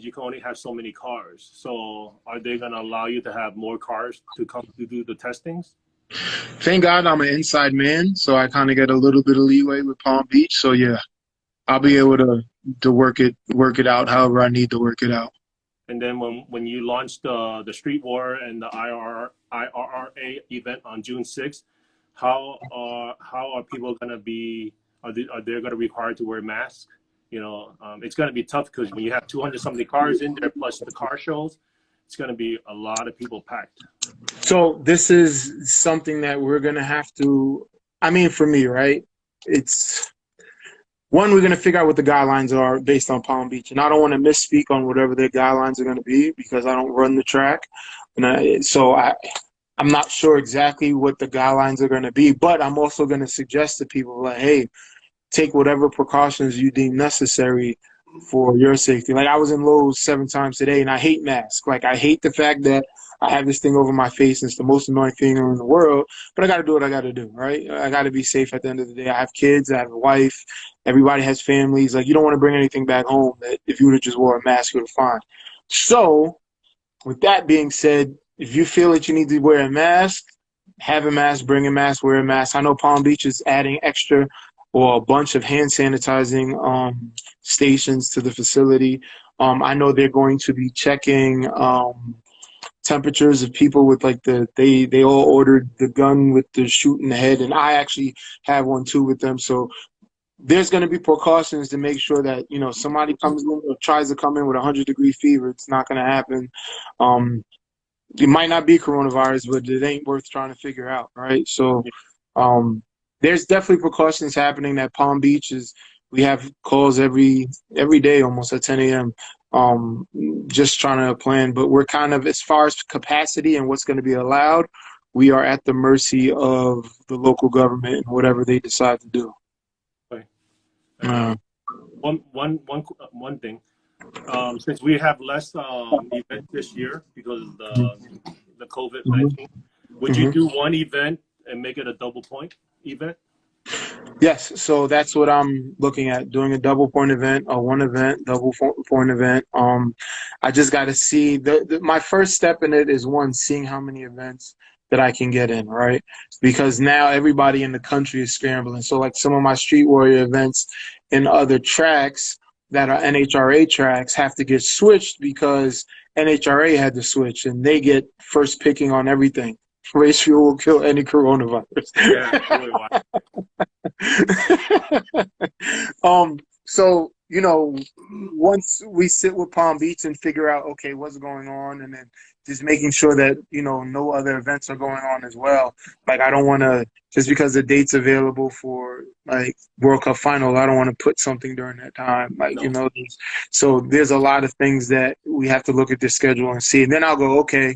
you can only have so many cars. So are they going to allow you to have more cars to come to do the testings? Thank God I'm an inside man, so I kind of get a little bit of leeway with Palm Beach. So yeah, I'll be able to work it out however I need to work it out. And then when you launch the Street War and the IRRA event on June 6th, how are people going to be? Are they going to be required to wear masks? You know, it's going to be tough because when you have 200-something cars in there plus the car shows, it's going to be a lot of people packed. So this is something that we're going to have to, I mean, for me, right? It's one, we're going to figure out what the guidelines are based on Palm Beach. And I don't want to misspeak on whatever their guidelines are going to be because I don't run the track. And I'm not sure exactly what the guidelines are going to be, but I'm also going to suggest to people like, hey, take whatever precautions you deem necessary for your safety. Like I was in Lowe's 7 times today, and I hate masks. Like I hate the fact that I have this thing over my face, and it's the most annoying thing in the world, but I got to do what I got to do, right? I got to be safe at the end of the day. I have kids, I have a wife, everybody has families. Like you don't want to bring anything back home that if you would have just wore a mask, you would have fine. So with that being said, if you feel that you need to wear a mask, have a mask, bring a mask, wear a mask. I know Palm Beach is adding extra or a bunch of hand sanitizing stations to the facility. I know they're going to be checking temperatures of people with like they all ordered the gun with the shoot in the head, and I actually have one too with them. So there's going to be precautions to make sure that, you know, somebody comes in or tries to come in with 100-degree fever. It's not going to happen. It might not be coronavirus, but it ain't worth trying to figure out, right? So um, there's definitely precautions happening at Palm Beach. We have calls every day almost at 10 a.m. Just trying to plan, but we're kind of, as far as capacity and what's going to be allowed, we are at the mercy of the local government and whatever they decide to do. One thing, since we have less events this year because of the COVID-19, would you do one event and make it a double point event? Yes, so that's what I'm looking at, doing a double point event, a one event, double point event. I just got to see my first step in it is seeing how many events that I can get in, right? Because now everybody in the country is scrambling. So like some of my Street Warrior events in other tracks that are NHRA tracks have to get switched because NHRA had to switch, and they get first picking on everything. Race fuel will kill any coronavirus. Yeah, really wild. So, you know, once we sit with Palm Beach and figure out, okay, what's going on, and then just making sure that, you know, no other events are going on as well. Like, I don't want to, just because the date's available for, like, World Cup final, I don't want to put something during that time. Like, No. you know, so there's a lot of things that we have to look at the schedule and see. And then I'll go, okay,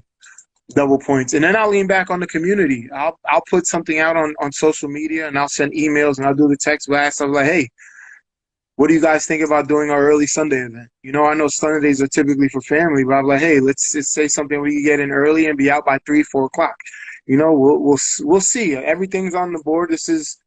double points. And then I'll lean back on the community. I'll put something out on social media, and I'll send emails, and I'll do the text blast. I'm like, hey, what do you guys think about doing our early Sunday event? You know, I know Sundays are typically for family, but I'm like, hey, let's just say something we can get in early and be out by 3, 4 o'clock. You know, we'll see. Everything's on the board. This is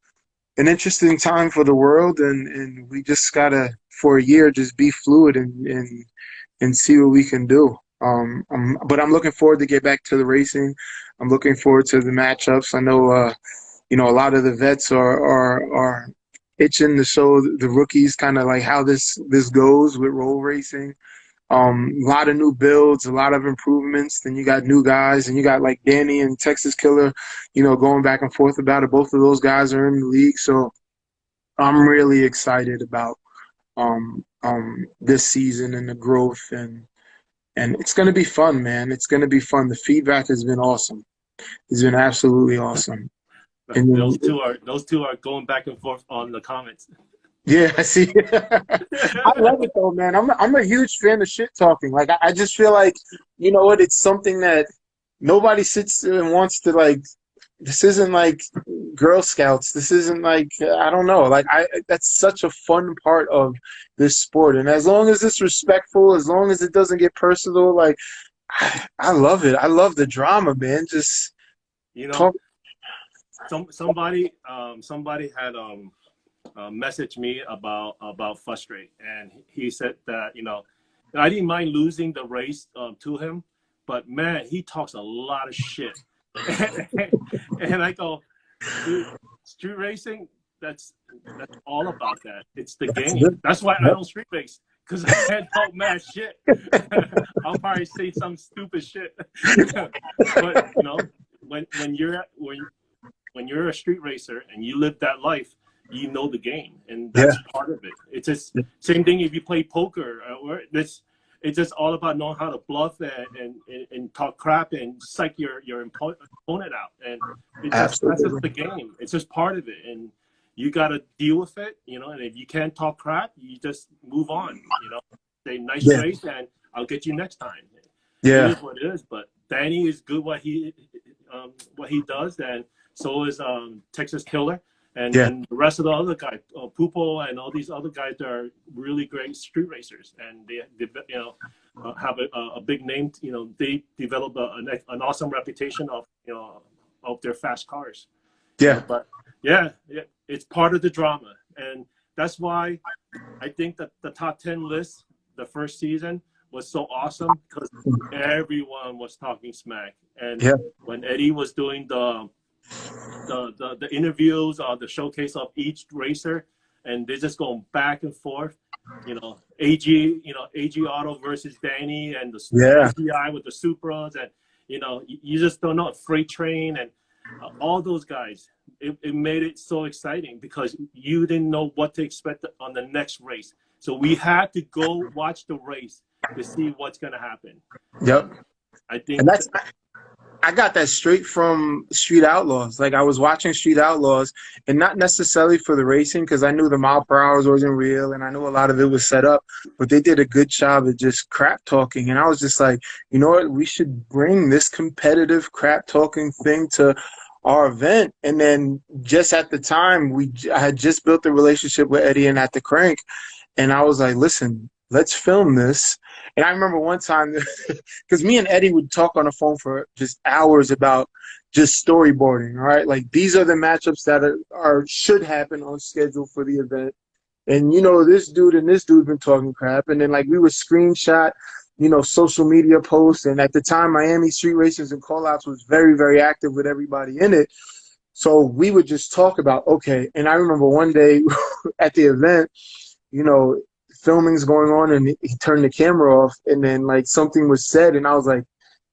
an interesting time for the world, and we just gotta, for a year, just be fluid and see what we can do. But I'm looking forward to get back to the racing. I'm looking forward to the matchups. I know, you know, a lot of the vets are itching to show the rookies kind of like how this goes with roll racing. A lot of new builds, a lot of improvements. Then you got new guys, and you got like Danny and Texas Killer, you know, going back and forth about it. Both of those guys are in the league, so I'm really excited about this season and the growth, and it's going to be fun, man. It's going to be fun. The feedback has been awesome. It's been absolutely awesome. And those two are going back and forth on the comments. Yeah, I see. I love it though, man. I'm a huge fan of shit talking. Like I just feel like, you know what, it's something that nobody sits and wants to, like, this isn't like Girl Scouts. This isn't like, I don't know. Like that's such a fun part of this sport. And as long as it's respectful, as long as it doesn't get personal, like I love it. I love the drama, man. Just, you know, talk. Somebody had messaged me about Frustrate, and he said that, you know, I didn't mind losing the race to him, but man, he talks a lot of shit. And I go, dude, street racing, that's all about that. It's the game. That's why I don't street race, because I can't talk mad shit. I'll probably say some stupid shit. But you know, when you're a street racer and you live that life, you know the game, and that's part of it. It's just same thing if you play poker. It's just all about knowing how to bluff and talk crap and psych your opponent out. And that's just the game. It's just part of it, and you got to deal with it, you know. And if you can't talk crap, you just move on, you know. Say nice race, and I'll get you next time. Yeah, it is what it is. But Danny is good what he does, and so is Texas Killer. And the rest of the other guys, Pupo and all these other guys, are really great street racers, and they you know, have a big name. You know, they develop an awesome reputation of, you know, of their fast cars. Yeah. But yeah, it's part of the drama, and that's why I think that the top 10 list the first season was so awesome, because everyone was talking smack. And when Eddie was doing the the interviews or the showcase of each racer, and they're just going back and forth. AG Auto versus Danny, and the Yeah. SDI with the Supras, and you just don't know, Freight Train, and all those guys. It made it so exciting because you didn't know what to expect on the next race. So we had to go watch the race to see what's going to happen. Yep. I think And I got that straight from Street Outlaws. Like, I was watching Street Outlaws, and not necessarily for the racing, because I knew the mile per hour wasn't real, and I knew a lot of it was set up, but they did a good job of just crap talking. And I was just like, you know what? We should bring this competitive crap talking thing to our event. And then just at the time, I had just built a relationship with Eddie and At the Crank, and I was like, listen, let's film this. And I remember one time, because me and Eddie would talk on the phone for just hours about just storyboarding, right? Like, these are the matchups that should happen on schedule for the event. And, this dude and this dude been talking crap. And then, like, we would screenshot, social media posts. And at the time, Miami Street Races and Callouts was very, very active with everybody in it. So we would just talk about, okay. And I remember one day at the event, filming's going on, and he turned the camera off, and then like something was said, and I was like,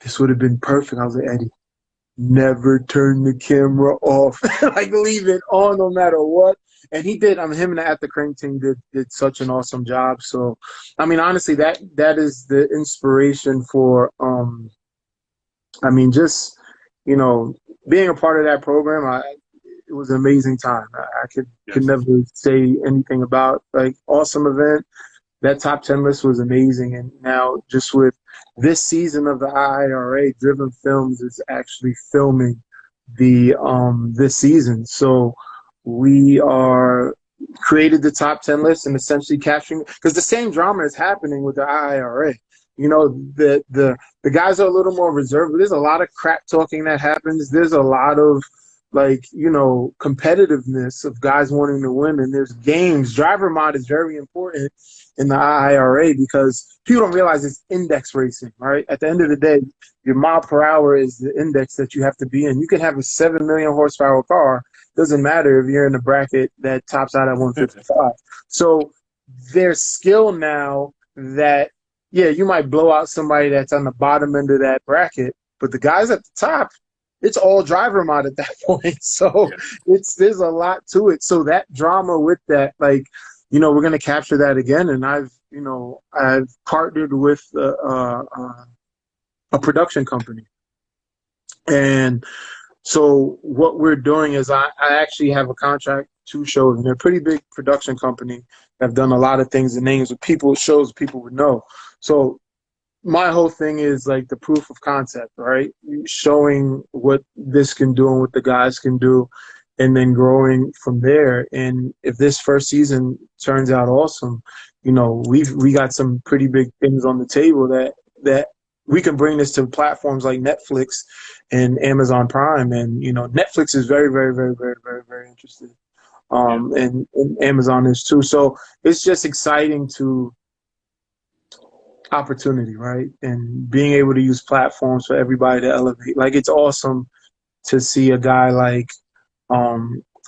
this would have been perfect. I was like, Eddie, never turn the camera off. Like, leave it on no matter what. And he did. Him and the At the Crank team did such an awesome job. So, I mean, honestly, that is the inspiration for just being a part of that program. It was an amazing time. I could never say anything about, like, awesome event. That top 10 list was amazing. And now just with this season of the IRRA, Driven Films is actually filming this season. So we are created the top 10 list and essentially capturing, because the same drama is happening with the IRRA. The guys are a little more reserved, but there's a lot of crap talking that happens. There's a lot of competitiveness of guys wanting to win, and there's games. Driver mod is very important in the IRA because people don't realize it's index racing, right? At the end of the day, your mile per hour is the index that you have to be in. You can have a 7 million horsepower car. Doesn't matter if you're in the bracket that tops out at 155. So there's skill now that, you might blow out somebody that's on the bottom end of that bracket, but the guys at the top, it's all driver mod at that point. So there's a lot to it. So that drama with that, we're going to capture that again. And I've partnered with a production company. And so what we're doing is I actually have a contract, 2 shows, and they're a pretty big production company that have done a lot of things, the names of shows people would know. So my whole thing is like the proof of concept, right? Showing what this can do and what the guys can do, and then growing from there. And if this first season turns out awesome, we got some pretty big things on the table that we can bring this to platforms like Netflix and Amazon Prime. And, Netflix is very, very, very, very, very, very interested. And Amazon is too. So it's just exciting opportunity, right? And being able to use platforms for everybody to elevate. Like, it's awesome to see a guy like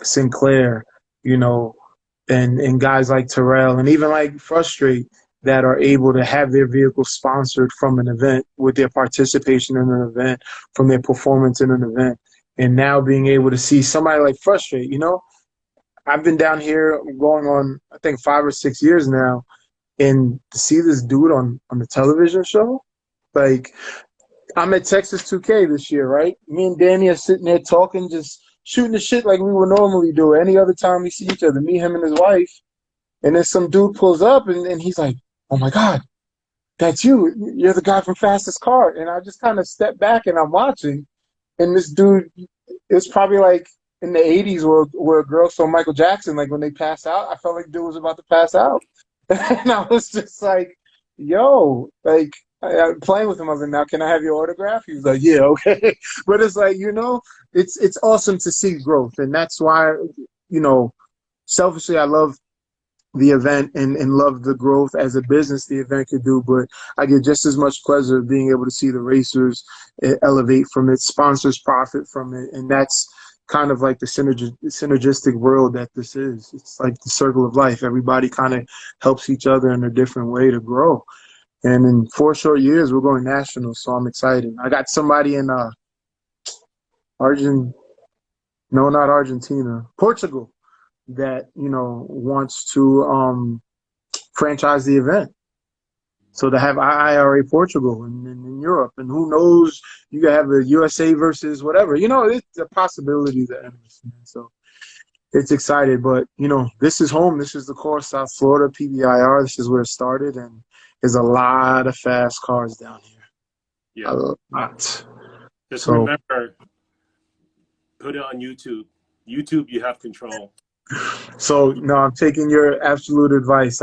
Sinclair, and guys like Terrell, and even like Frustrate, that are able to have their vehicle sponsored from an event, with their participation in an event, from their performance in an event. And now being able to see somebody like Frustrate, I've been down here going on, I think, 5 or 6 years now, and to see this dude on the television show, like, I'm at Texas 2K this year, right? Me and Danny are sitting there talking, just shooting the shit like we would normally do any other time we see each other, me, him, and his wife. And then some dude pulls up, and he's like, oh my God, that's you. You're the guy from Fastest Car. And I just kind of step back and I'm watching. And this dude, it's probably like in the 80s where a girl saw Michael Jackson, like when they pass out, I felt like dude was about to pass out. And I was just like, yo, like, I'm playing with him. I was like, now can I have your autograph? He was like, yeah, okay. But it's like, it's awesome to see growth. And that's why, selfishly, I love the event and love the growth as a business the event could do, but I get just as much pleasure of being able to see the racers elevate from it, sponsors profit from it, and that's kind of like the synergistic world that this is. It's like the circle of life. Everybody kind of helps each other in a different way to grow. And in 4 short years, we're going national, so I'm excited. I got somebody in no, not Argentina, Portugal, that wants to franchise the event. So to have IRRA Portugal and in Europe, and who knows, you could have a USA versus whatever. It's a possibility that endless, man. So it's excited, but this is home. This is the course, South Florida, PBIR. This is where it started, and there's a lot of fast cars down here. Yeah. A lot. Just remember, put it on YouTube. YouTube, you have control. So no, I'm taking your absolute advice.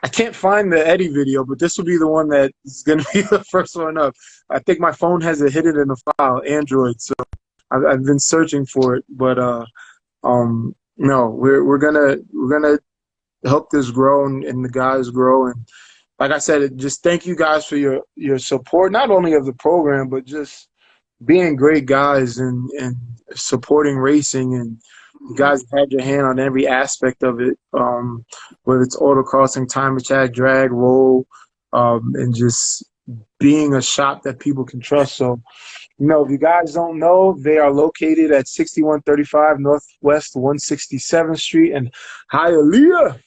I can't find the Eddie video, but this will be the one that is going to be the first one up. I think my phone has it hidden in a file, Android. So I've been searching for it, but no, we're gonna help this grow and the guys grow. And like I said, just thank you guys for your support, not only of the program, but just being great guys and supporting racing. And you guys had your hand on every aspect of it, whether it's autocrossing, time attack, drag, roll, and just being a shop that people can trust. So, if you guys don't know, they are located at 6135 Northwest 167th Street in Hialeah.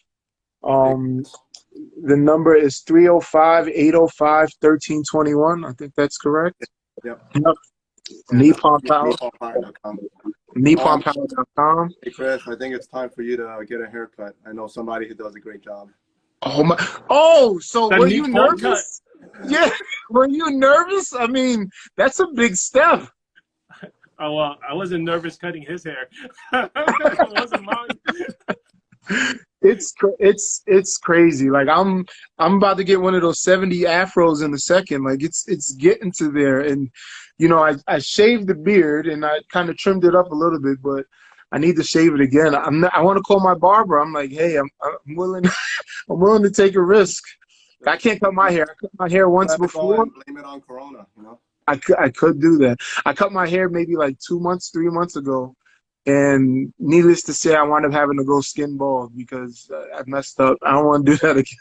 The number is 305-805-1321. I think that's correct. Yep. Nippon Power. NipponPower.com. Hey Chris, I think it's time for you to get a haircut. I know somebody who does a great job. So were you nervous? Yeah, were you nervous? I mean, that's a big step. Oh, well, I wasn't nervous cutting his hair. It wasn't mine. It's crazy. Like I'm about to get one of those 70 afros in a second. Like it's getting to there. And I shaved the beard and I kind of trimmed it up a little bit, but I need to shave it again. I want to call my barber. I'm like, hey, I'm willing I'm willing to take a risk. I can't cut my hair. I cut my hair once before. Blame it on Corona, I could do that. I cut my hair maybe like 2 months, 3 months ago. And needless to say, I wound up having to go skin bald because I messed up. I don't want to do that again.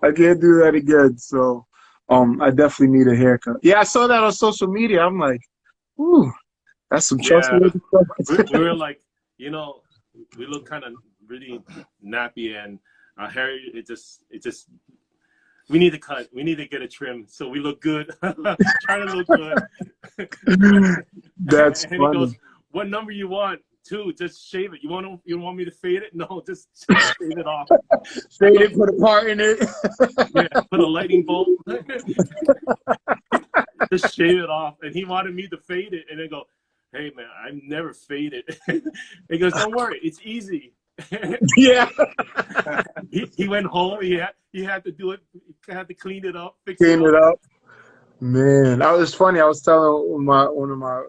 I can't do that again. So I definitely need a haircut. Yeah, I saw that on social media. I'm like, ooh, that's some trustworthy stuff. We were like, we look kind of really nappy, and our hair, it just we need to cut. We need to get a trim so we look good. Trying to look good. That's and funny. He goes, what number you want? 2. Just shave it. You don't want me to fade it? No, just shave it off. Fade it, put a part in it. Yeah, put a lightning bolt. Just shave it off. And he wanted me to fade it, and then go, hey man, I've never faded. He goes, don't worry, it's easy. Yeah. He went home. He had to do it. He had to clean it up, Clean it up. Man, that was funny. I was telling one of my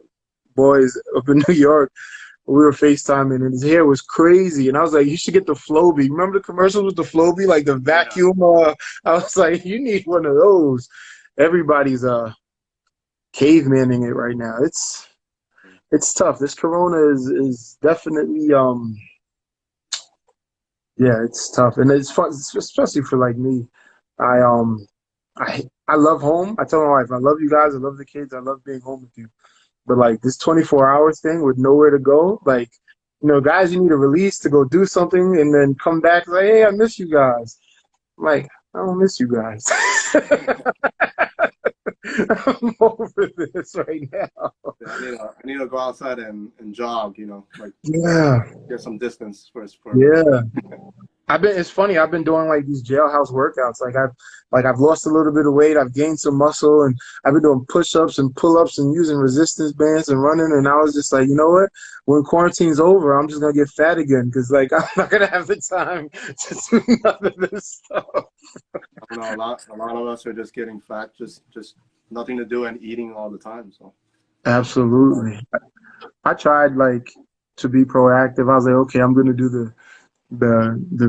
boys up in New York, we were FaceTiming, and his hair was crazy. And I was like, you should get the Flowbee. Remember the commercials with the Flowbee, like the vacuum? Yeah. I was like, you need one of those. Everybody's cavemaning it right now. It's tough. This Corona is definitely yeah, it's tough, and it's fun, especially for like me. I love home. I tell my wife, I love you guys. I love the kids. I love being home with you. But like this 24-hour thing with nowhere to go, like, guys, you need a release to go do something and then come back like, hey, I miss you guys. I'm like, I don't miss you guys. I'm over this right now. Yeah, I need to go outside and jog, like get some distance first. Yeah. It's funny, I've been doing like these jailhouse workouts. I've lost a little bit of weight, I've gained some muscle, and I've been doing push-ups and pull-ups and using resistance bands and running, and I was just like, you know what? When quarantine's over, I'm just gonna get fat again because like I'm not gonna have the time to do none of this stuff. I know, a lot of us are just getting fat, just nothing to do and eating all the time. So absolutely. I tried like to be proactive. I was like, okay, I'm gonna do the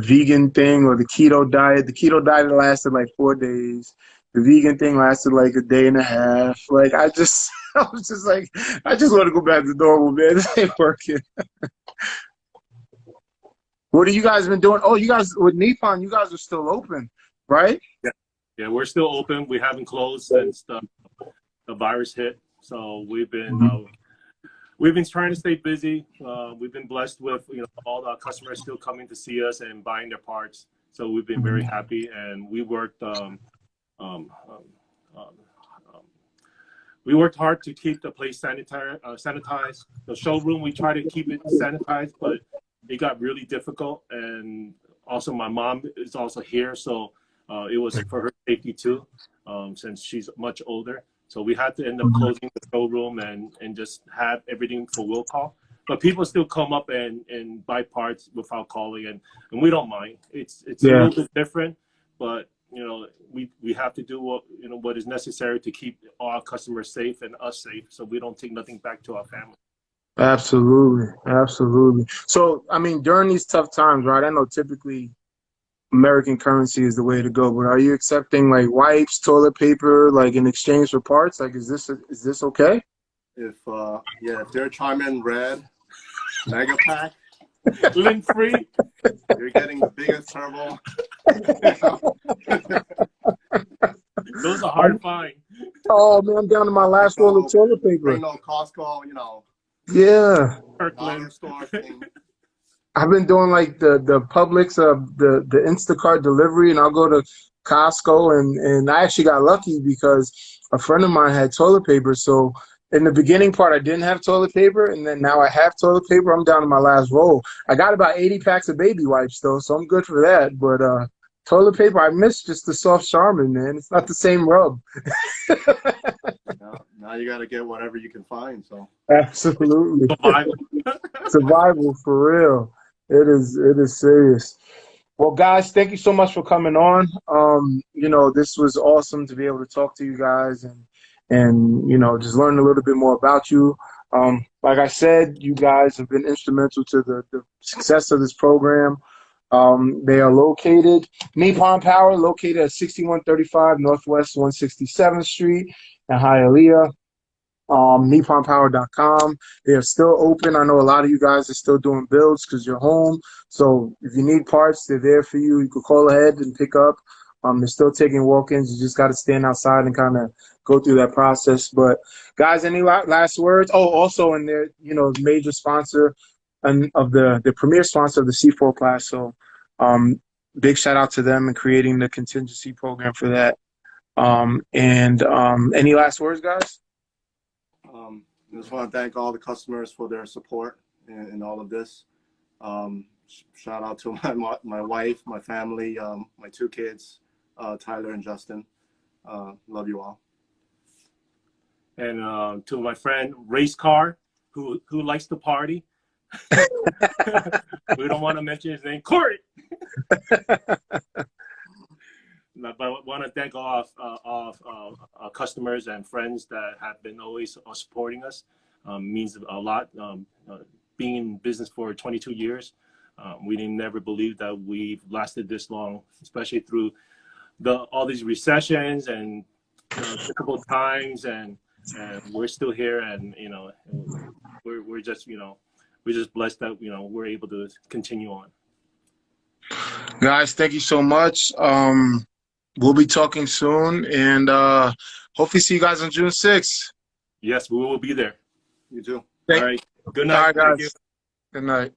vegan thing or the keto diet. The keto diet lasted like 4 days. The vegan thing lasted like a day and a half. Like I just I was just like, I just want to go back to normal, man. This ain't working. What have you guys been doing? Oh, you guys with Nippon, you guys are still open, right? Yeah, we're still open. We haven't closed since the virus hit. So we've been trying to stay busy. We've been blessed with all the customers still coming to see us and buying their parts. So we've been very happy, and we worked hard to keep the place sanitized. The showroom, we try to keep it sanitized, but it got really difficult. And also, my mom is also here, so it was for her safety too, since she's much older. So we had to end up closing the showroom and just have everything for will call. But people still come up and buy parts without calling, and we don't mind. It's a little bit different, but we have to do what is necessary to keep our customers safe and us safe, so we don't take nothing back to our family. Absolutely, absolutely. So, I mean, during these tough times, right? I know typically American currency is the way to go, but are you accepting like wipes, toilet paper, like in exchange for parts? Like, is this okay? If they're Charmin Red Mega Pack, Lint free. you're getting the biggest turbo. Those are hard to find. Oh man, I'm down to my last roll of toilet paper. Bring no Costco, Yeah. dollar store thing. I've been doing like the Publix, the Instacart delivery, and I'll go to Costco, and I actually got lucky because a friend of mine had toilet paper. So in the beginning part, I didn't have toilet paper, and then now I have toilet paper. I'm down to my last roll. I got about 80 packs of baby wipes though, so I'm good for that. But toilet paper, I miss just the soft Charmin, man. It's not the same rub. Now you got to get whatever you can find. So Absolutely. Survival. Survival for real. It is serious. Well, guys, thank you so much for coming on. This was awesome to be able to talk to you guys and just learn a little bit more about you. Like I said, you guys have been instrumental to the success of this program. They are located, Nippon Power, located at 6135 Northwest 167th Street in Hialeah. NipponPower.com. They are still open. I know a lot of you guys are still doing builds because you're home. So if you need parts, they're there for you. You can call ahead and pick up. They're still taking walk-ins. You just got to stand outside and kind of go through that process. But guys, any last words? Oh, also in their, major sponsor of the premier sponsor of the C4 class. So big shout out to them and creating the contingency program for that. Any last words, guys? I just want to thank all the customers for their support in all of this. Shout out to my wife, my family, my two kids, Tyler and Justin. Love you all. And to my friend Race Car, who likes to party. We don't want to mention his name, Corey. But I want to thank all of our customers and friends that have been always supporting us. Means a lot. Being in business for 22 years, we didn't never believe that we've lasted this long, especially through all these recessions and difficult times, and we're still here, and we're just blessed that we're able to continue on. Guys, thank you so much. We'll be talking soon, and hopefully see you guys on June 6th. Yes, we will be there. You too. All right. Good night. All right, guys. Good night.